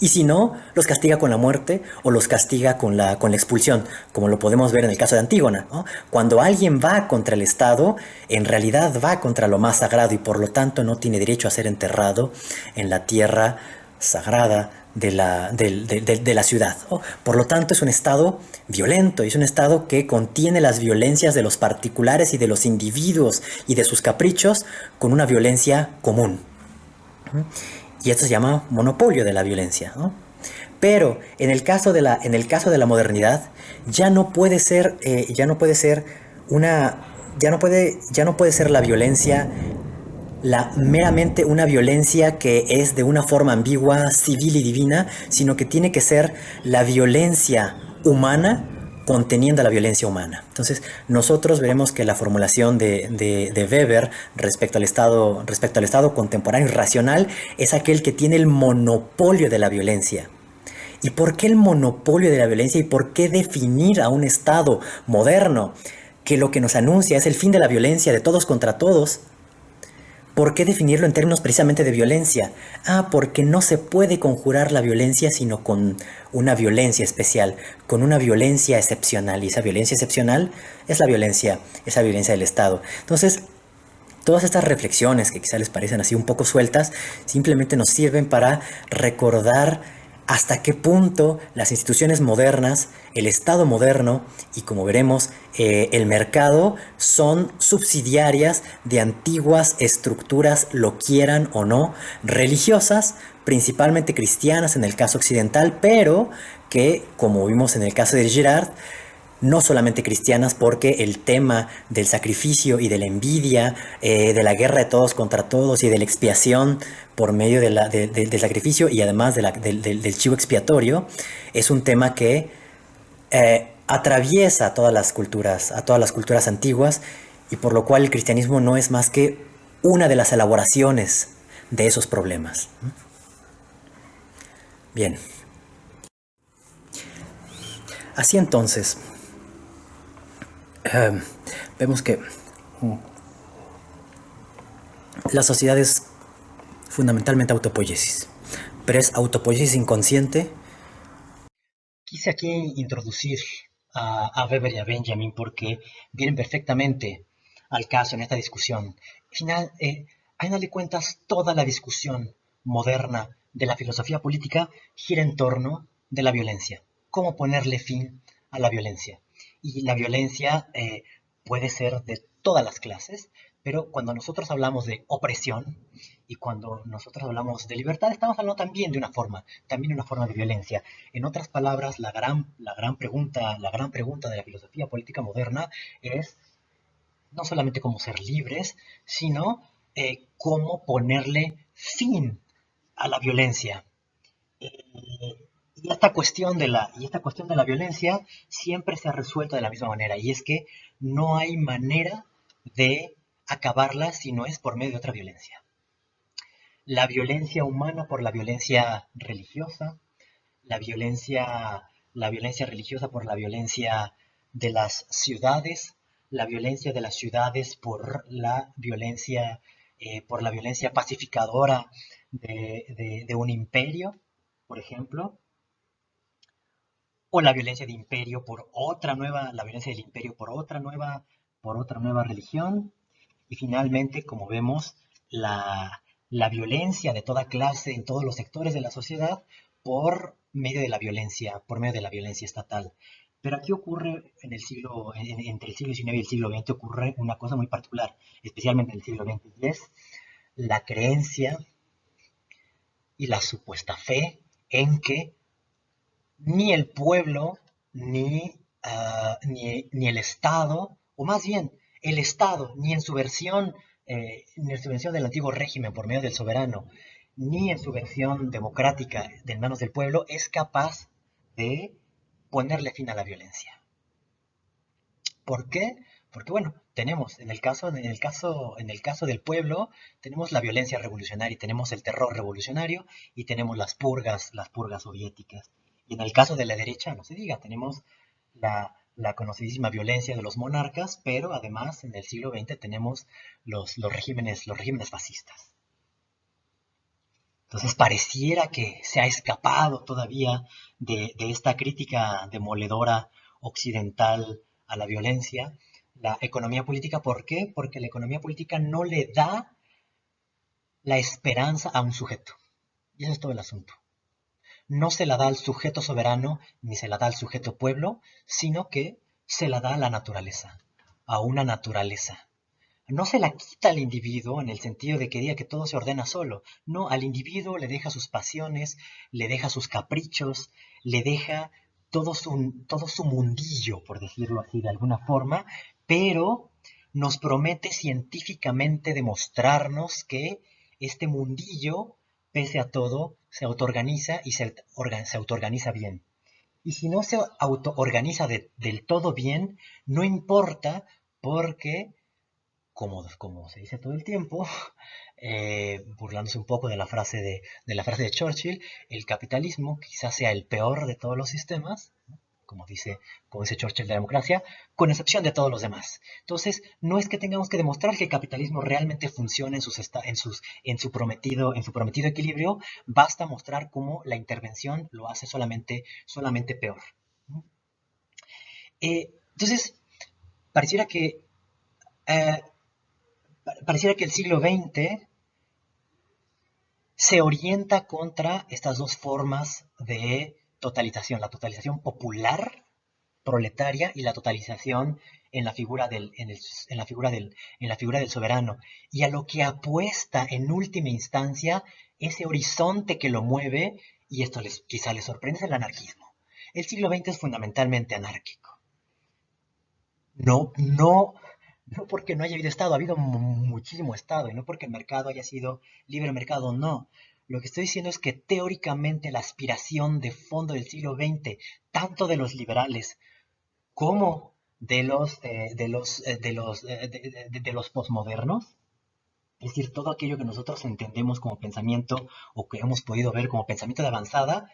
Y si no, los castiga con la muerte o los castiga con la expulsión, como lo podemos ver en el caso de Antígona, ¿no? Cuando alguien va contra el Estado, en realidad va contra lo más sagrado y por lo tanto no tiene derecho a ser enterrado en la tierra sagrada de la ciudad, ¿no? Por lo tanto es un Estado violento, es un Estado que contiene las violencias de los particulares y de los individuos y de sus caprichos con una violencia común. Y esto se llama monopolio de la violencia, ¿no? Pero en el caso de la modernidad ya no puede ser una ya no puede ser la violencia meramente una violencia que es de una forma ambigua, civil y divina, sino que tiene que ser la violencia humana conteniendo la violencia humana. Entonces, nosotros veremos que la formulación de Weber respecto al Estado contemporáneo y racional es aquel que tiene el monopolio de la violencia. ¿Y por qué el monopolio de la violencia y por qué definir a un Estado moderno que lo que nos anuncia es el fin de la violencia de todos contra todos? ¿Por qué definirlo en términos precisamente de violencia? Porque no se puede conjurar la violencia sino con una violencia especial, con una violencia excepcional. Y esa violencia excepcional es la violencia del Estado. Entonces, todas estas reflexiones que quizá les parecen así un poco sueltas, simplemente nos sirven para recordar hasta qué punto las instituciones modernas, el Estado moderno y, como veremos, el mercado son subsidiarias de antiguas estructuras, lo quieran o no, religiosas, principalmente cristianas en el caso occidental, pero que, como vimos en el caso de Girard, no solamente cristianas, porque el tema del sacrificio y de la envidia, de la guerra de todos contra todos y de la expiación por medio del sacrificio y además del chivo expiatorio, es un tema que atraviesa a todas las culturas antiguas, y por lo cual el cristianismo no es más que una de las elaboraciones de esos problemas. Bien. Así entonces, vemos que la sociedad es fundamentalmente autopoiesis, pero es autopoiesis inconsciente. Quise aquí introducir a Weber y a Benjamin porque vienen perfectamente al caso en esta discusión. Al final, a final de cuentas, toda la discusión moderna de la filosofía política gira en torno de la violencia. ¿Cómo ponerle fin a la violencia? Y la violencia puede ser de todas las clases, pero cuando nosotros hablamos de opresión y cuando nosotros hablamos de libertad, estamos hablando también de una forma de violencia. En otras palabras, la gran pregunta de la filosofía política moderna es no solamente cómo ser libres, sino cómo ponerle fin a la violencia. Y esta cuestión de la violencia siempre se ha resuelto de la misma manera, y es que no hay manera de acabarla si no es por medio de otra violencia. La violencia humana por la violencia religiosa, la violencia religiosa por la violencia de las ciudades, la violencia de las ciudades por la violencia pacificadora de un imperio, por ejemplo, o la violencia de imperio la violencia del imperio por otra nueva religión, y finalmente, como vemos, la violencia de toda clase en todos los sectores de la sociedad por medio de la violencia estatal. Pero aquí ocurre entre el siglo XIX y el siglo XX ocurre una cosa muy particular, especialmente en el siglo XX, y es la creencia y la supuesta fe en que ni el pueblo, ni el Estado, o más bien el Estado, ni en su versión del antiguo régimen por medio del soberano, ni en su versión democrática de manos del pueblo, es capaz de ponerle fin a la violencia. ¿Por qué? Porque bueno, tenemos en el caso del pueblo, tenemos la violencia revolucionaria, tenemos el terror revolucionario y tenemos las purgas soviéticas. Y en el caso de la derecha, no se diga, tenemos la conocidísima violencia de los monarcas, pero además en el siglo XX tenemos los regímenes fascistas. Entonces pareciera que se ha escapado todavía de esta crítica demoledora occidental a la violencia la economía política. ¿Por qué? Porque la economía política no le da la esperanza a un sujeto. Y ese es todo el asunto. No se la da al sujeto soberano ni se la da al sujeto pueblo, sino que se la da a la naturaleza, a una naturaleza. no se la quita al individuo en el sentido de que diga que todo se ordena solo. No, al individuo le deja sus pasiones, le deja sus caprichos, le deja todo su mundillo, por decirlo así de alguna forma, pero nos promete científicamente demostrarnos que este mundillo, pese a todo, se autoorganiza y se autoorganiza bien. Y si no se autoorganiza del todo bien, no importa porque como se dice todo el tiempo, burlándose un poco de la frase de Churchill, el capitalismo quizás sea el peor de todos los sistemas, ¿no? Como dice Churchill de la democracia, con excepción de todos los demás. Entonces, no es que tengamos que demostrar que el capitalismo realmente funciona en su prometido equilibrio, basta mostrar cómo la intervención lo hace solamente peor. Entonces, pareciera que eh, pareciera que el siglo XX se orienta contra estas dos formas de totalización, la totalización popular proletaria y la totalización en la figura en la figura del soberano, y a lo que apuesta en última instancia ese horizonte que lo mueve, y esto quizá les sorprende, es el anarquismo. El siglo XX es fundamentalmente anárquico. No, no, no porque no haya habido Estado, ha habido muchísimo Estado, y no porque el mercado haya sido libre mercado, no. Lo que estoy diciendo es que teóricamente la aspiración de fondo del siglo XX, tanto de los liberales como de los posmodernos, es decir, todo aquello que nosotros entendemos como pensamiento o que hemos podido ver como pensamiento de avanzada,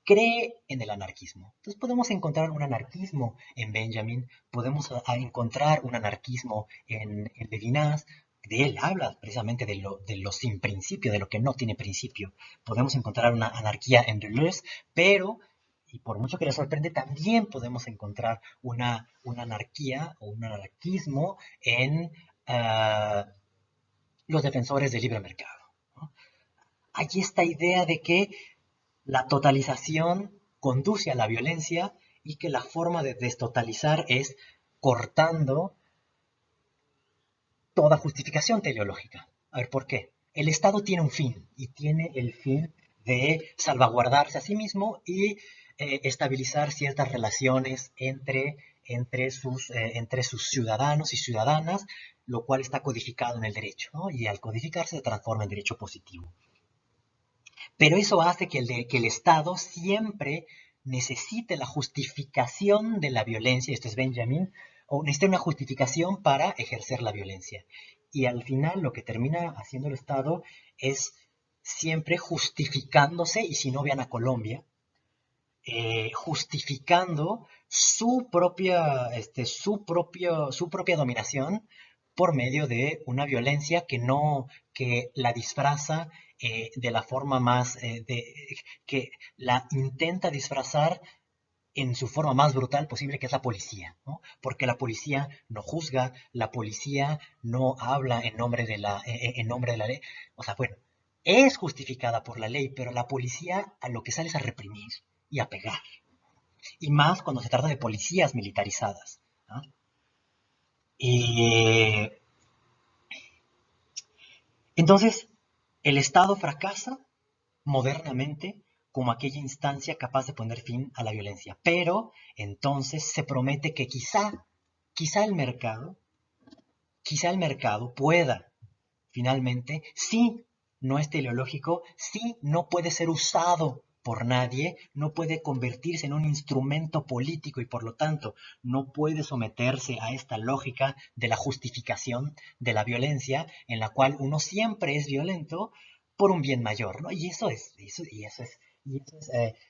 cree en el anarquismo. Entonces podemos encontrar un anarquismo en Benjamin, podemos encontrar un anarquismo en Levinas, de él habla precisamente de lo sin principio, de lo que no tiene principio. Podemos encontrar una anarquía en Deleuze, pero, y por mucho que le sorprende, también podemos encontrar una anarquía o un anarquismo en los defensores del libre mercado, ¿no? Hay esta idea de que la totalización conduce a la violencia y que la forma de destotalizar es cortando toda justificación teleológica. A ver, ¿por qué? El Estado tiene un fin y tiene el fin de salvaguardarse a sí mismo y estabilizar ciertas relaciones entre sus ciudadanos y ciudadanas, lo cual está codificado en el derecho, ¿no? Y al codificarse se transforma en derecho positivo. Pero eso hace que el Estado siempre necesite la justificación de la violencia, esto es Benjamin, o necesita una justificación para ejercer la violencia. Y al final lo que termina haciendo el Estado es siempre justificándose, y si no vean a Colombia, justificando su propia dominación por medio de una violencia que la disfraza de la forma que la intenta disfrazar en su forma más brutal posible, que es la policía, ¿no? Porque la policía no juzga, la policía no habla en nombre de la ley. O sea, bueno, es justificada por la ley, pero la policía a lo que sale es a reprimir y a pegar. Y más cuando se trata de policías militarizadas, ¿no? Eh, entonces, el Estado fracasa modernamente como aquella instancia capaz de poner fin a la violencia. Pero entonces se promete que quizá el mercado, quizá el mercado pueda finalmente, si no es teleológico, si no puede ser usado por nadie, no puede convertirse en un instrumento político y por lo tanto no puede someterse a esta lógica de la justificación de la violencia en la cual uno siempre es violento por un bien mayor, ¿no? Y eso es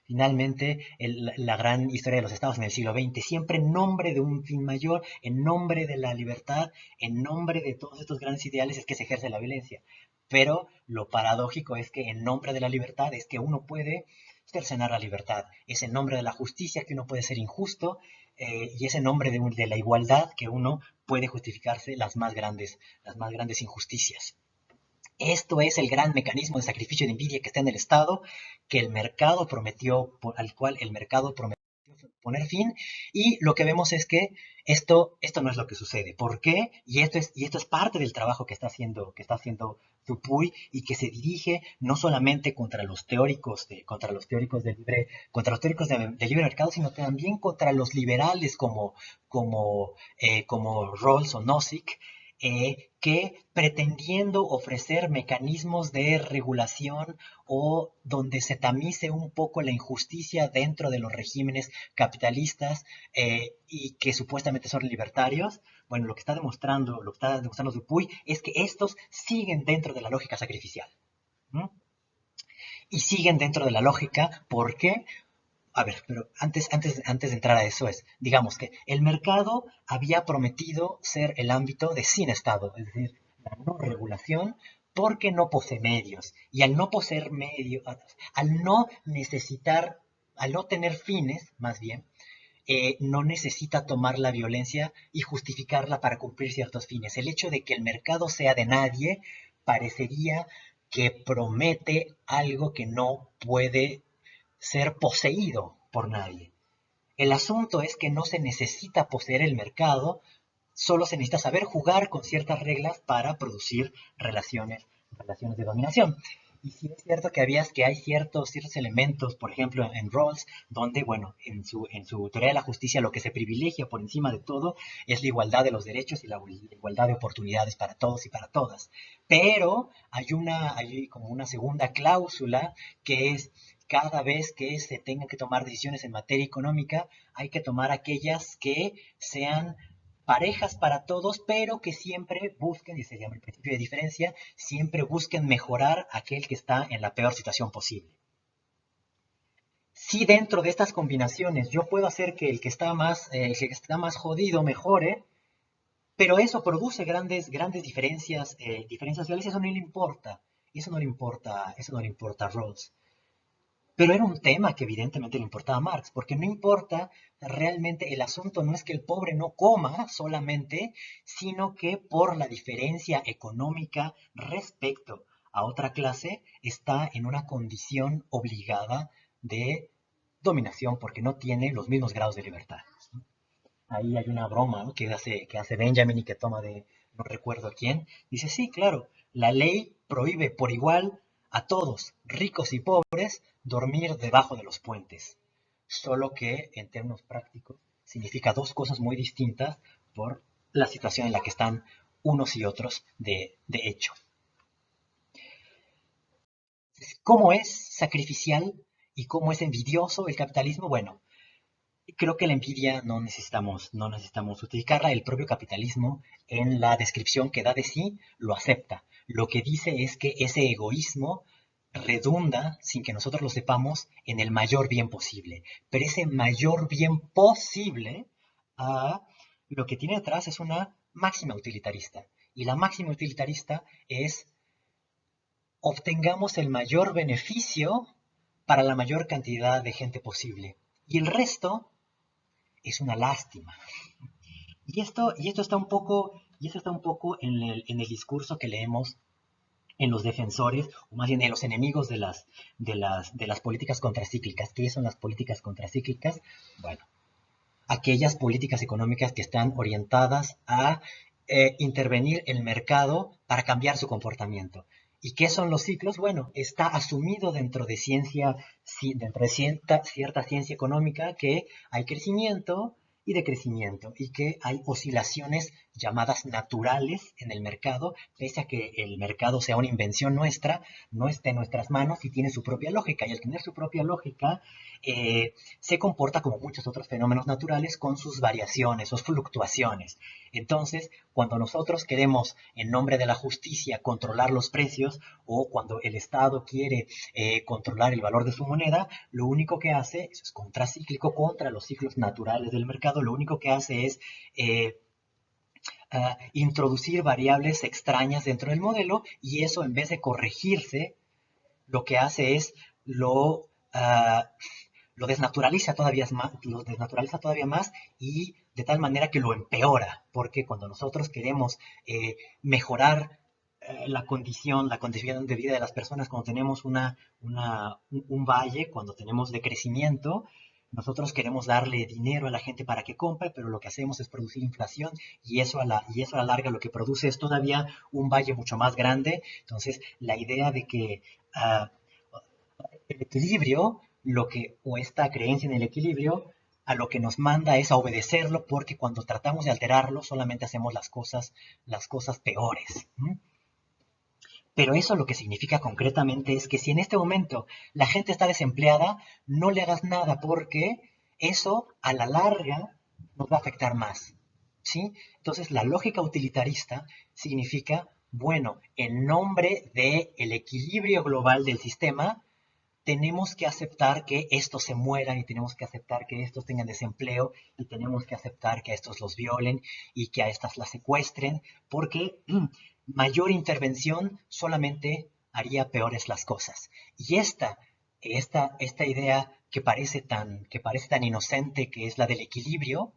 finalmente la gran historia de los estados en el siglo XX, siempre en nombre de un fin mayor, en nombre de la libertad, en nombre de todos estos grandes ideales es que se ejerce la violencia. Pero lo paradójico es que en nombre de la libertad es que uno puede cercenar la libertad. Es en nombre de la justicia que uno puede ser injusto y es en nombre de la igualdad que uno puede justificarse las más grandes injusticias. Esto es el gran mecanismo de sacrificio de envidia que está en el Estado, que el mercado prometió, al cual el mercado prometió poner fin, y lo que vemos es que esto no es lo que sucede. ¿Por qué? Y esto es parte del trabajo que está haciendo Dupuy, y que se dirige no solamente contra los teóricos del libre mercado, sino también contra los liberales como Rawls o Nozick, que pretendiendo ofrecer mecanismos de regulación o donde se tamice un poco la injusticia dentro de los regímenes capitalistas, y que supuestamente son libertarios, bueno, lo que está demostrando Dupuy es que estos siguen dentro de la lógica sacrificial. ¿No? Y siguen dentro de la lógica, ¿por qué? A ver, pero antes de entrar a eso digamos que el mercado había prometido ser el ámbito de sin Estado, es decir, la no regulación, porque no posee medios. Y al no poseer medios, al no necesitar, al no tener fines, más bien, no necesita tomar la violencia y justificarla para cumplir ciertos fines. El hecho de que el mercado sea de nadie parecería que promete algo que no puede ser poseído por nadie. El asunto es que no se necesita poseer el mercado, solo se necesita saber jugar con ciertas reglas para producir relaciones de dominación. Y sí es cierto que hay ciertos elementos, por ejemplo, en Rawls, donde, bueno, en su teoría de la justicia lo que se privilegia por encima de todo es la igualdad de los derechos y la igualdad de oportunidades para todos y para todas. Pero hay como una segunda cláusula, que es cada vez que se tengan que tomar decisiones en materia económica, hay que tomar aquellas que sean parejas para todos, pero que siempre busquen, y se llama el principio de diferencia, siempre busquen mejorar a aquel que está en la peor situación posible. Si dentro de estas combinaciones yo puedo hacer que el que está más jodido mejore, pero eso produce grandes diferencias sociales, eso no le importa. Eso no le importa a Rawls. Pero era un tema que evidentemente le importaba a Marx, porque no importa realmente, el asunto no es que el pobre no coma solamente, sino que por la diferencia económica respecto a otra clase está en una condición obligada de dominación porque no tiene los mismos grados de libertad. Ahí hay una broma, ¿no?, que hace Benjamin y que toma de no recuerdo a quién. Dice, sí, claro, la ley prohíbe por igual a todos, ricos y pobres, dormir debajo de los puentes. Solo que en términos prácticos significa dos cosas muy distintas por la situación en la que están unos y otros de hecho. ¿Cómo es sacrificial y cómo es envidioso el capitalismo? Bueno, creo que la envidia no necesitamos justificarla. El propio capitalismo, en la descripción que da de sí, lo acepta. Lo que dice es que ese egoísmo redunda, sin que nosotros lo sepamos, en el mayor bien posible. Pero ese mayor bien posible, ah, lo que tiene detrás es una máxima utilitarista. Y la máxima utilitarista es: obtengamos el mayor beneficio para la mayor cantidad de gente posible. Y el resto es una lástima. Y esto está un poco en el discurso que leemos en los defensores, o más bien en los enemigos de las políticas contracíclicas. ¿Qué son las políticas contracíclicas? Bueno, aquellas políticas económicas que están orientadas a intervenir el mercado para cambiar su comportamiento. ¿Y qué son los ciclos? Bueno, está asumido dentro de cierta ciencia económica, que hay crecimiento y decrecimiento, y que hay oscilaciones llamadas naturales en el mercado, pese a que el mercado sea una invención nuestra, no esté en nuestras manos y tiene su propia lógica. Y al tener su propia lógica, se comporta como muchos otros fenómenos naturales, con sus variaciones, sus fluctuaciones. Entonces, cuando nosotros queremos, en nombre de la justicia, controlar los precios, o cuando el Estado quiere controlar el valor de su moneda, lo único que hace, eso es contracíclico contra los ciclos naturales del mercado, lo único que hace es introducir variables extrañas dentro del modelo, y eso, en vez de corregirse, lo que hace es lo desnaturaliza todavía más, y de tal manera que lo empeora, porque cuando nosotros queremos mejorar la condición de vida de las personas, cuando tenemos un valle, cuando tenemos decrecimiento, Nosotros queremos darle dinero a la gente para que compre, pero lo que hacemos es producir inflación y eso a la larga lo que produce es todavía un valle mucho más grande. Entonces, la idea de que uh, el equilibrio, o esta creencia en el equilibrio, a lo que nos manda es a obedecerlo porque cuando tratamos de alterarlo solamente hacemos las cosas peores. ¿Mm? Pero eso lo que significa concretamente es que si en este momento la gente está desempleada, no le hagas nada porque eso a la larga nos va a afectar más. ¿Sí? Entonces la lógica utilitarista significa, bueno, en nombre del equilibrio global del sistema, tenemos que aceptar que estos se mueran y tenemos que aceptar que estos tengan desempleo y tenemos que aceptar que a estos los violen y que a estas las secuestren, porque mayor intervención solamente haría peores las cosas. Y esta idea que parece tan inocente, que es la del equilibrio,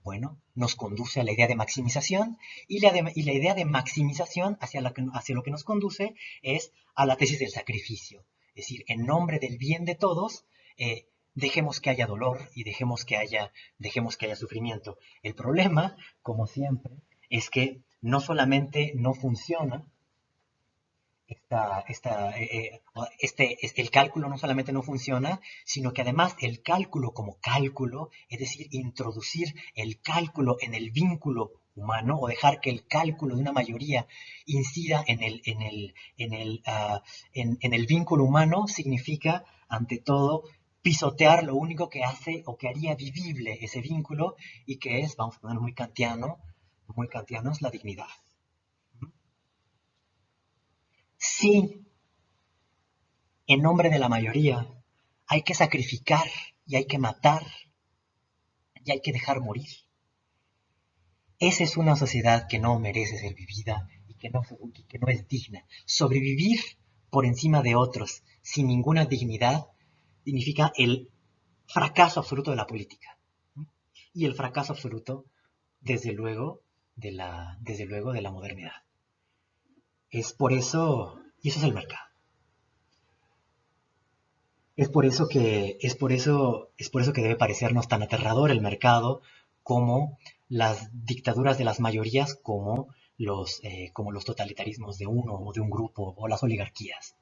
bueno, nos conduce a la idea de maximización y la idea de maximización hacia lo que nos conduce es a la tesis del sacrificio. Es decir, en nombre del bien de todos, dejemos que haya dolor y dejemos que haya sufrimiento. El problema, como siempre, es que no solamente no funciona, el cálculo no solamente no funciona, sino que además el cálculo como cálculo, es decir, introducir el cálculo en el vínculo humano o dejar que el cálculo de una mayoría incida en el vínculo humano, significa, ante todo, pisotear lo único que hace o que haría vivible ese vínculo y que es, vamos a poner muy kantiano es la dignidad. Sí, en nombre de la mayoría, hay que sacrificar y hay que matar y hay que dejar morir. Esa es una sociedad que no merece ser vivida y que no es digna. Sobrevivir por encima de otros sin ninguna dignidad significa el fracaso absoluto de la política y el fracaso absoluto, desde luego, de la modernidad. Es por eso, y eso es el mercado. Es por eso que debe parecernos tan aterrador el mercado como las dictaduras de las mayorías, como los totalitarismos de uno o de un grupo o las oligarquías.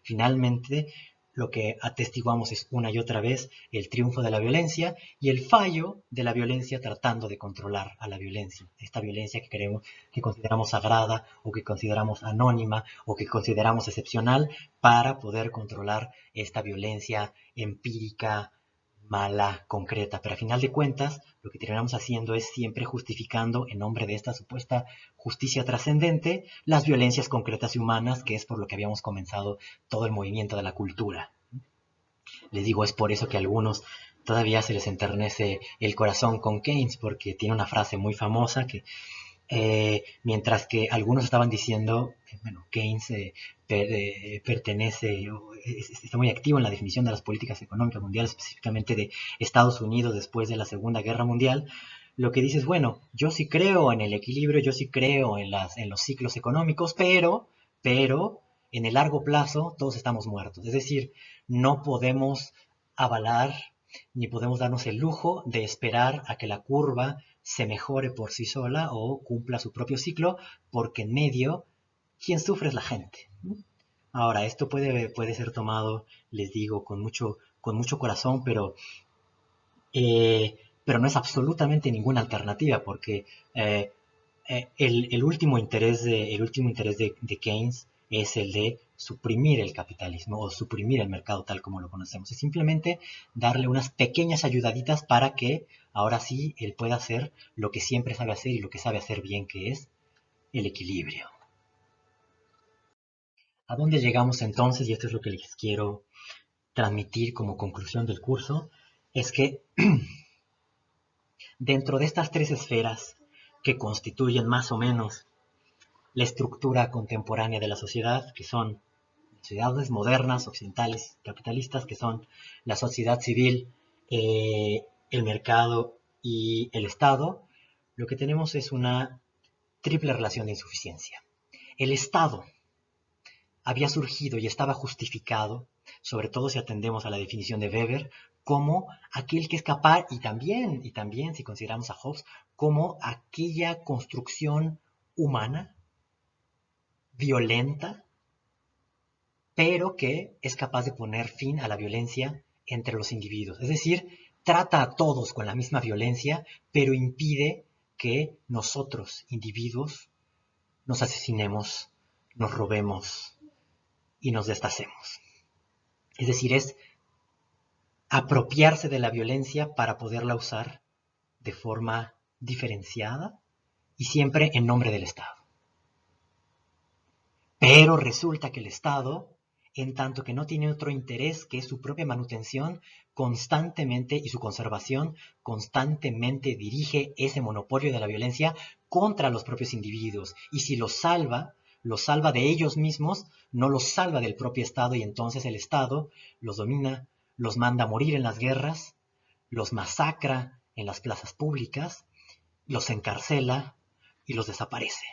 Finalmente, lo que atestiguamos es una y otra vez el triunfo de la violencia y el fallo de la violencia tratando de controlar a la violencia. Esta violencia que consideramos sagrada o que consideramos anónima o que consideramos excepcional para poder controlar esta violencia empírica, mala, concreta. Pero a final de cuentas, lo que terminamos haciendo es siempre justificando, en nombre de esta supuesta justicia trascendente, las violencias concretas y humanas, que es por lo que habíamos comenzado todo el movimiento de la cultura. Les digo, es por eso que a algunos todavía se les enternece el corazón con Keynes, porque tiene una frase muy famosa que mientras que algunos estaban diciendo, bueno, Keynes pertenece, está muy activo en la definición de las políticas económicas mundiales, específicamente de Estados Unidos después de la Segunda Guerra Mundial. Lo que dice es, bueno, yo sí creo en el equilibrio, yo sí creo en los ciclos económicos, pero en el largo plazo todos estamos muertos. Es decir, no podemos avalar ni podemos darnos el lujo de esperar a que la curva se mejore por sí sola o cumpla su propio ciclo, porque en medio, quien sufre es la gente. Ahora, esto puede ser tomado, les digo, con mucho corazón, pero no es absolutamente ninguna alternativa, porque el último interés de Keynes es el de suprimir el capitalismo o suprimir el mercado tal como lo conocemos. Es simplemente darle unas pequeñas ayudaditas para que ahora sí él pueda hacer lo que siempre sabe hacer y lo que sabe hacer bien, que es el equilibrio. ¿A dónde llegamos entonces? Y esto es lo que les quiero transmitir como conclusión del curso, es que dentro de estas tres esferas que constituyen más o menos la estructura contemporánea de la sociedad, que son sociedades modernas, occidentales, capitalistas, que son la sociedad civil, el mercado y el Estado, lo que tenemos es una triple relación de insuficiencia. El Estado había surgido y estaba justificado, sobre todo si atendemos a la definición de Weber, como aquel que es capaz, y también si consideramos a Hobbes, como aquella construcción humana, violenta, pero que es capaz de poner fin a la violencia entre los individuos. Es decir, trata a todos con la misma violencia, pero impide que nosotros, individuos, nos asesinemos, nos robemos y nos destacemos. Es decir, es apropiarse de la violencia para poderla usar de forma diferenciada y siempre en nombre del Estado. Pero resulta que el Estado, en tanto que no tiene otro interés que su propia manutención, constantemente y su conservación, constantemente dirige ese monopolio de la violencia contra los propios individuos. Y si los salva de ellos mismos, no los salva del propio Estado, y entonces el Estado los domina, los manda a morir en las guerras, los masacra en las plazas públicas, los encarcela y los desaparece.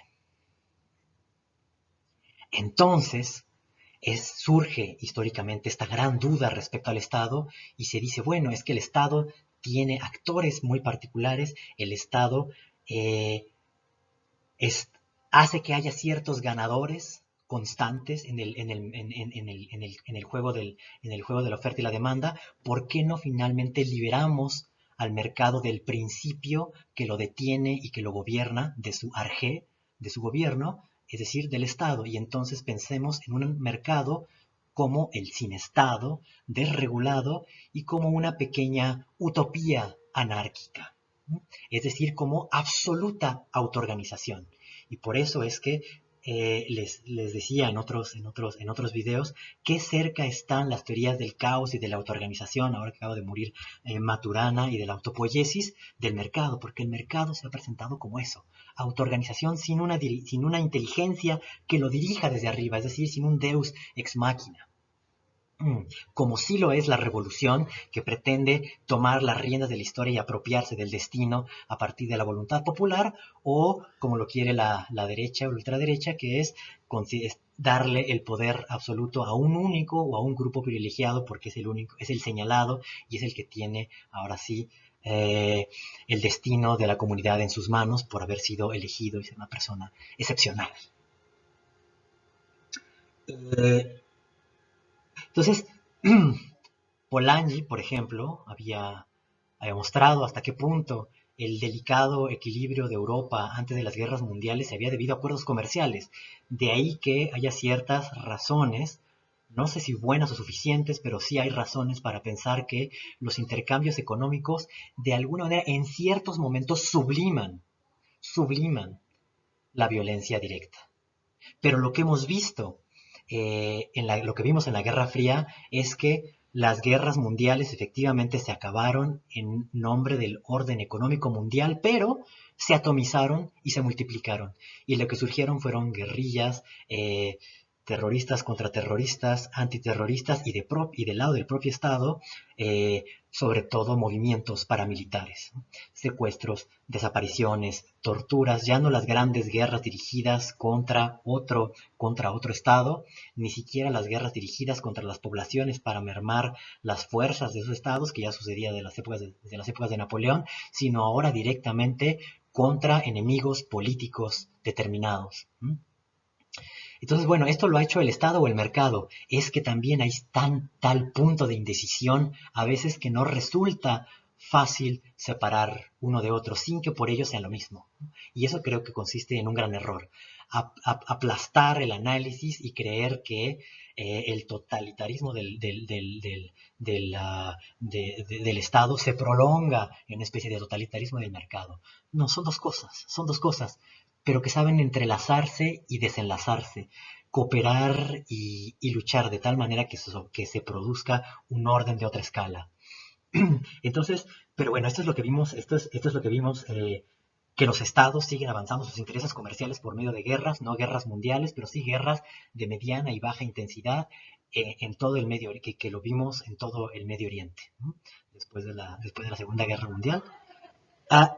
Entonces, surge históricamente esta gran duda respecto al Estado y se dice, bueno, es que el Estado tiene actores muy particulares, el Estado hace que haya ciertos ganadores constantes en el juego de la oferta y la demanda. ¿Por qué no finalmente liberamos al mercado del principio que lo detiene y que lo gobierna, de su arjé, de su gobierno, es decir, del Estado? Y entonces pensemos en un mercado como el sin Estado, desregulado y como una pequeña utopía anárquica, es decir, como absoluta autoorganización. Y por eso es que les decía en otros videos qué cerca están las teorías del caos y de la autoorganización, ahora que acaba de morir Maturana, y de la autopoiesis del mercado, porque el mercado se ha presentado como eso, autoorganización sin una inteligencia que lo dirija desde arriba, es decir, sin un deus ex machina. Como sí lo es la revolución, que pretende tomar las riendas de la historia y apropiarse del destino a partir de la voluntad popular, o como lo quiere la derecha o la ultraderecha, que es darle el poder absoluto a un único o a un grupo privilegiado, porque es el único, es el señalado y es el que tiene ahora sí el destino de la comunidad en sus manos por haber sido elegido y ser una persona excepcional. Entonces, Polanyi, por ejemplo, había mostrado hasta qué punto el delicado equilibrio de Europa antes de las guerras mundiales se había debido a acuerdos comerciales. De ahí que haya ciertas razones, no sé si buenas o suficientes, pero sí hay razones para pensar que los intercambios económicos de alguna manera en ciertos momentos subliman la violencia directa. Pero lo que hemos visto, lo que vimos en la Guerra Fría, es que las guerras mundiales efectivamente se acabaron en nombre del orden económico mundial, pero se atomizaron y se multiplicaron. Y lo que surgieron fueron guerrillas, terroristas contra terroristas, antiterroristas y del lado del propio Estado, sobre todo movimientos paramilitares, ¿no? Secuestros, desapariciones, torturas, ya no las grandes guerras dirigidas contra otro Estado, ni siquiera las guerras dirigidas contra las poblaciones para mermar las fuerzas de esos estados, que ya sucedía desde las épocas de Napoleón, sino ahora directamente contra enemigos políticos determinados. Entonces, bueno, esto lo ha hecho el Estado o el mercado. Es que también hay tal punto de indecisión a veces que no resulta fácil separar uno de otro sin que por ello sean lo mismo. Y eso creo que consiste en un gran error. Aplastar el análisis y creer que el totalitarismo del Estado se prolonga en una especie de totalitarismo del mercado. No, son dos cosas, pero que saben entrelazarse y desenlazarse, cooperar y luchar de tal manera que se produzca un orden de otra escala. Entonces, pero bueno, esto es lo que vimos, que los estados siguen avanzando sus intereses comerciales por medio de guerras, no guerras mundiales, pero sí guerras de mediana y baja intensidad en todo el Medio Oriente, que lo vimos en todo el Medio Oriente, ¿no? después de la Segunda Guerra Mundial.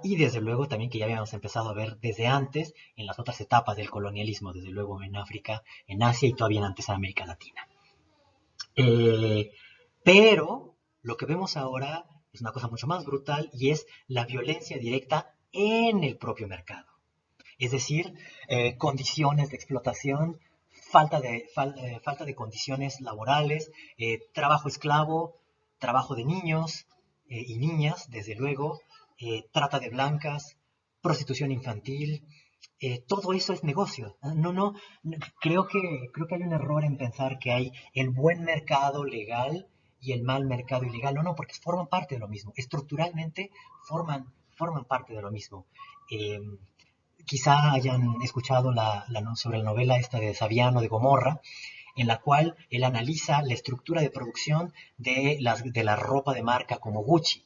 Y desde luego también que ya habíamos empezado a ver desde antes en las otras etapas del colonialismo, desde luego en África, en Asia y todavía antes en América Latina. Pero Lo que vemos ahora es una cosa mucho más brutal y es la violencia directa en el propio mercado. Es decir, condiciones de explotación, falta de condiciones laborales, trabajo esclavo, trabajo de niños y niñas, desde luego, trata de blancas, prostitución infantil, todo eso es negocio. Creo que hay un error en pensar que hay el buen mercado legal y el mal mercado ilegal. No, porque forman parte de lo mismo. Estructuralmente forman parte de lo mismo. Eh, Quizá hayan escuchado sobre la novela esta de Saviano de Gomorra, en la cual él analiza la estructura de producción de la ropa de marca como Gucci.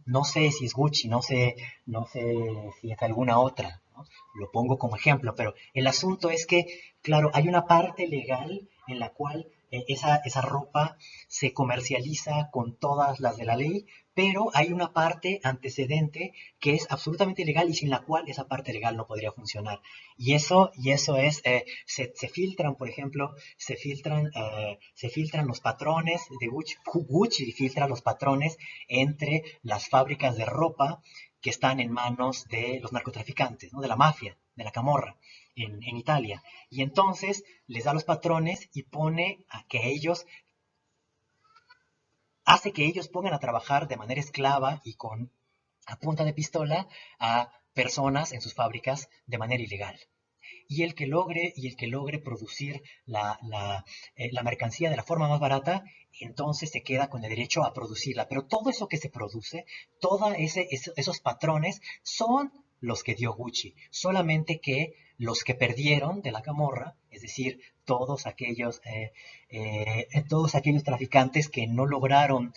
No sé si es Gucci, no sé si es alguna otra, ¿no? Lo pongo como ejemplo, pero el asunto es que, claro, hay una parte legal en la cual esa ropa se comercializa con todas las de la ley, pero hay una parte antecedente que es absolutamente ilegal y sin la cual esa parte legal no podría funcionar. Y eso es, se filtran, por ejemplo, se filtran los patrones de Gucci. Gucci filtra los patrones entre las fábricas de ropa que están en manos de los narcotraficantes, ¿no? De la mafia, de la camorra en Italia. Y entonces les da los patrones y hace que ellos pongan a trabajar de manera esclava y a punta de pistola a personas en sus fábricas de manera ilegal. Y el que logre producir la mercancía de la forma más barata, entonces se queda con el derecho a producirla. Pero todo eso que se produce, esos patrones son los que dio Gucci. Solamente que los que perdieron de la camorra, es decir, todos aquellos traficantes que no lograron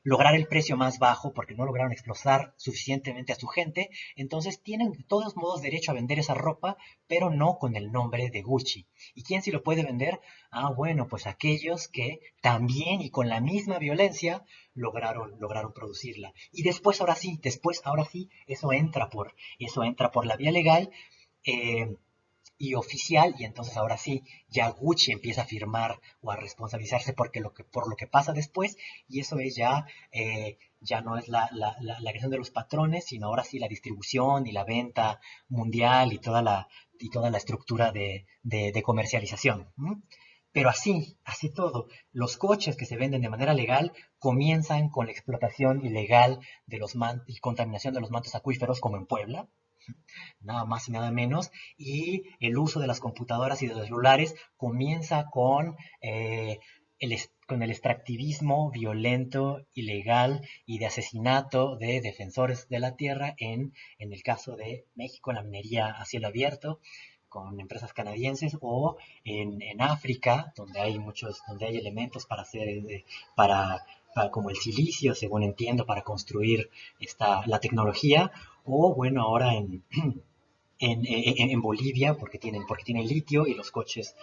lograr el precio más bajo porque no lograron explotar suficientemente a su gente, entonces tienen de todos modos derecho a vender esa ropa, pero no con el nombre de Gucci. ¿Y quién sí lo puede vender? Bueno, pues aquellos que también y con la misma violencia lograron producirla. Y ahora sí, eso entra por la vía legal. eh, y oficial, y entonces ahora sí, ya Gucci empieza a firmar o a responsabilizarse por lo que pasa después, y eso es ya no es la creación de los patrones, sino ahora sí la distribución y la venta mundial y toda la estructura de comercialización. ¿M? Pero así todo, los coches que se venden de manera legal comienzan con la explotación ilegal y contaminación de los mantos acuíferos, como en Puebla, nada más y nada menos, y el uso de las computadoras y de los celulares comienza con el extractivismo violento, ilegal y de asesinato de defensores de la tierra en el caso de México, la minería a cielo abierto con empresas canadienses, o en África, donde hay elementos para hacer, como el silicio, según entiendo, para construir la tecnología, o bueno, ahora en Bolivia, porque tienen litio, y los coches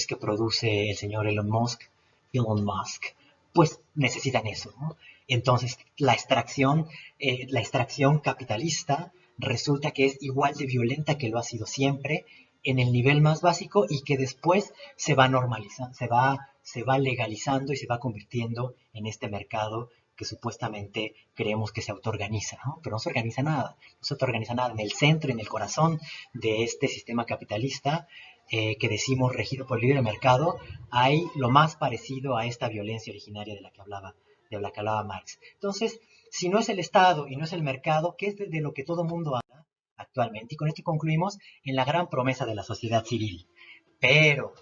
que produce el señor Elon Musk, pues necesitan eso, ¿no? Entonces, la extracción capitalista resulta que es igual de violenta que lo ha sido siempre en el nivel más básico, y que después se va normalizando, se va legalizando y se va convirtiendo en este mercado que supuestamente creemos que se autoorganiza, ¿no? Pero no se organiza nada, no se autoorganiza nada. En el centro, en el corazón de este sistema capitalista, que decimos regido por el libre mercado, hay lo más parecido a esta violencia originaria de la que hablaba Marx. Entonces, si no es el Estado y no es el mercado, ¿qué es de lo que todo mundo habla actualmente? Y con esto concluimos en la gran promesa de la sociedad civil. Pero,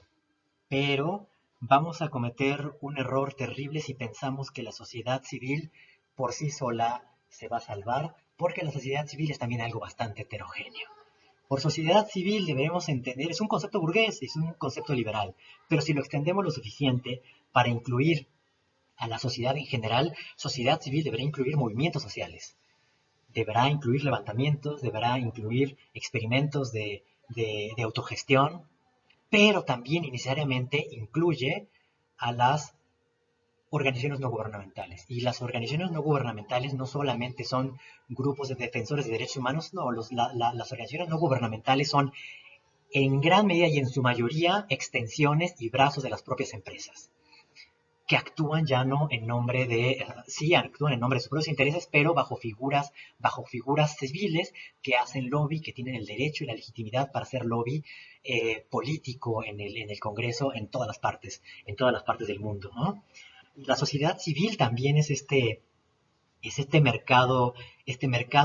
pero vamos a cometer un error terrible si pensamos que la sociedad civil por sí sola se va a salvar, porque la sociedad civil es también algo bastante heterogéneo. Por sociedad civil debemos entender, es un concepto burgués, es un concepto liberal, pero si lo extendemos lo suficiente para incluir a la sociedad en general, sociedad civil deberá incluir movimientos sociales, deberá incluir levantamientos, deberá incluir experimentos de autogestión, pero también y necesariamente incluye a las organizaciones no gubernamentales. Y las organizaciones no gubernamentales no solamente son grupos de defensores de derechos humanos, no, las organizaciones no gubernamentales son en gran medida y en su mayoría extensiones y brazos de las propias empresas. que actúan ya no en nombre de, sí, actúan en nombre de sus propios intereses, pero bajo figuras civiles que hacen lobby, que tienen el derecho y la legitimidad para hacer lobby político en el Congreso en todas las partes del mundo, ¿no? La sociedad civil también es este mercado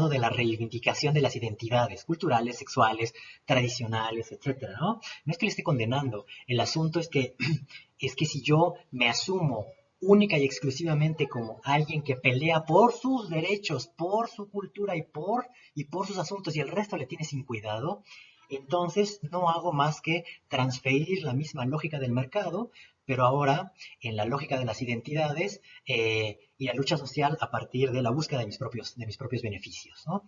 de la reivindicación de las identidades culturales, sexuales, tradicionales, etcétera, ¿no? No es que le esté condenando, el asunto es que, es que si yo me asumo única y exclusivamente como alguien que pelea por sus derechos, por su cultura y por sus asuntos y el resto le tiene sin cuidado, entonces no hago más que transferir la misma lógica del mercado, pero ahora en la lógica de las identidades y la lucha social a partir de la búsqueda de mis propios beneficios, ¿no?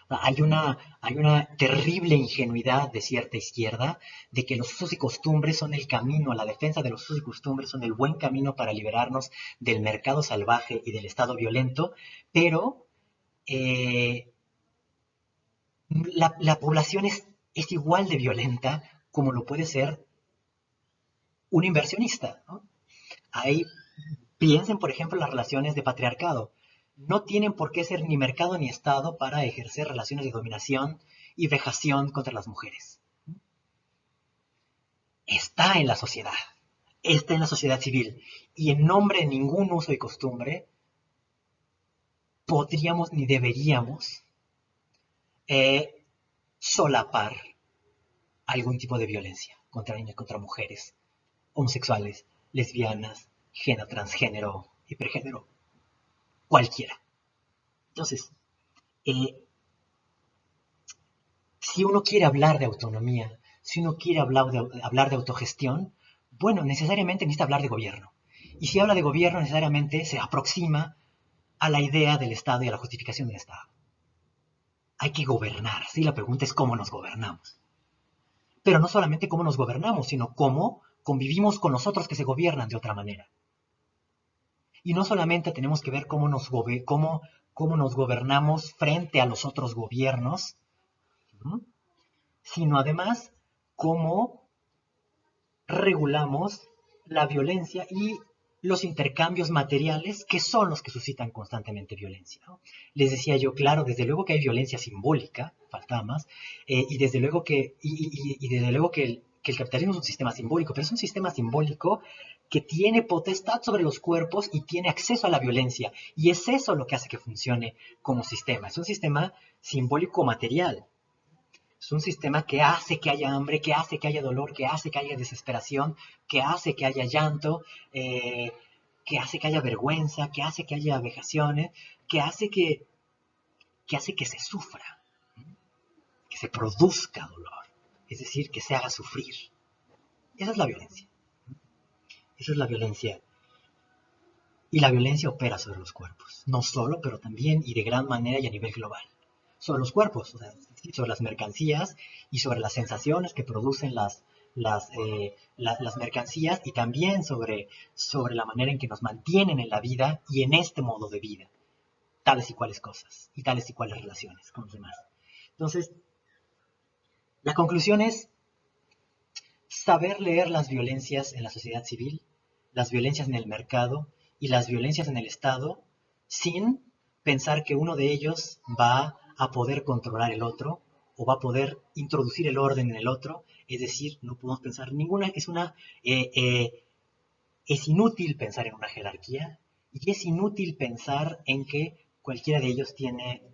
Hay una terrible ingenuidad de cierta izquierda de que los usos y costumbres son el camino, la defensa de los usos y costumbres son el buen camino para liberarnos del mercado salvaje y del estado violento, pero la población es igual de violenta como lo puede ser un inversionista, ¿no? Hay, piensen, por ejemplo, en las relaciones de patriarcado. No tienen por qué ser ni mercado ni Estado para ejercer relaciones de dominación y vejación contra las mujeres. Está en la sociedad, está en la sociedad civil. Y en nombre de ningún uso y costumbre, podríamos ni deberíamos eh, solapar algún tipo de violencia contra niñas, contra mujeres, homosexuales, lesbianas, género, transgénero, hipergénero, cualquiera. Entonces, eh, si uno quiere hablar de autonomía, si uno quiere hablar de autogestión, bueno, necesariamente necesita hablar de gobierno. Y si habla de gobierno, necesariamente se aproxima a la idea del Estado y a la justificación del Estado. Hay que gobernar, ¿sí? La pregunta es cómo nos gobernamos. Pero no solamente cómo nos gobernamos, sino cómo convivimos con los otros que se gobiernan de otra manera. Y no solamente tenemos que ver cómo nos gobernamos frente a los otros gobiernos, ¿no? Sino además cómo regulamos la violencia y los intercambios materiales que son los que suscitan constantemente violencia, ¿no? Les decía yo, claro, desde luego que hay violencia simbólica, faltaba más, y desde luego que el capitalismo es un sistema simbólico, pero es un sistema simbólico que tiene potestad sobre los cuerpos y tiene acceso a la violencia, y es eso lo que hace que funcione como sistema. Es un sistema simbólico material. Es un sistema que hace que haya hambre, que hace que haya dolor, que hace que haya desesperación, que hace que haya llanto, que hace que haya vergüenza, que hace que haya vejaciones, que hace que se sufra, que se produzca dolor, es decir, que se haga sufrir. Esa es la violencia. Esa es la violencia. Y la violencia opera sobre los cuerpos. No solo, pero también y de gran manera y a nivel global. Sobre los cuerpos, o sea, sobre las mercancías y sobre las sensaciones que producen las mercancías y también sobre la manera en que nos mantienen en la vida y en este modo de vida. Tales y cuales cosas y tales y cuales relaciones con los demás. Entonces, la conclusión es saber leer las violencias en la sociedad civil, las violencias en el mercado y las violencias en el Estado sin pensar que uno de ellos va a poder controlar el otro o va a poder introducir el orden en el otro. Es decir, no podemos pensar ninguna, es inútil pensar en una jerarquía y es inútil pensar en que cualquiera de ellos tiene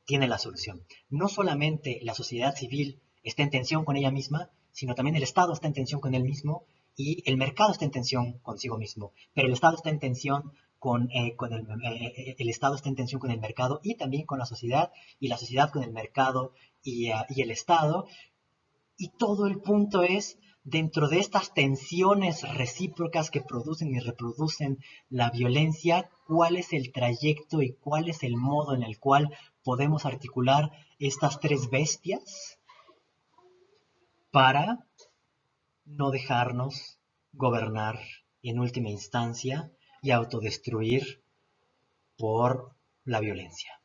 la solución. No solamente la sociedad civil está en tensión con ella misma, sino también el Estado está en tensión con él mismo y el mercado está en tensión consigo mismo, pero el Estado está en tensión el Estado está en tensión con el mercado y también con la sociedad, y la sociedad con el mercado y el Estado, y todo el punto es, dentro de estas tensiones recíprocas que producen y reproducen la violencia, cuál es el trayecto y cuál es el modo en el cual podemos articular estas tres bestias para no dejarnos gobernar en última instancia y autodestruir por la violencia.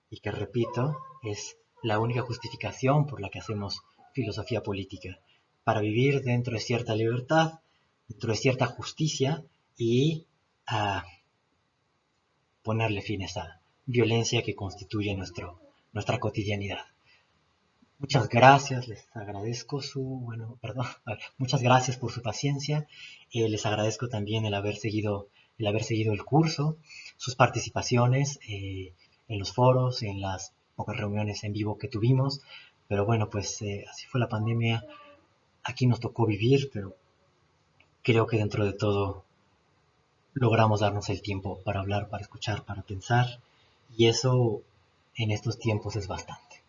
Y que, repito, es la única justificación por la que hacemos filosofía política, para vivir dentro de cierta libertad, dentro de cierta justicia y a ponerle fin a esa violencia que constituye nuestra cotidianidad. Muchas gracias, les agradezco muchas gracias por su paciencia. Les agradezco también el haber seguido el curso, sus participaciones en los foros, en las pocas reuniones en vivo que tuvimos. Pero bueno, pues así fue la pandemia. Aquí nos tocó vivir, pero creo que dentro de todo logramos darnos el tiempo para hablar, para escuchar, para pensar. Y eso en estos tiempos es bastante.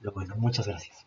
Pero bueno, muchas gracias.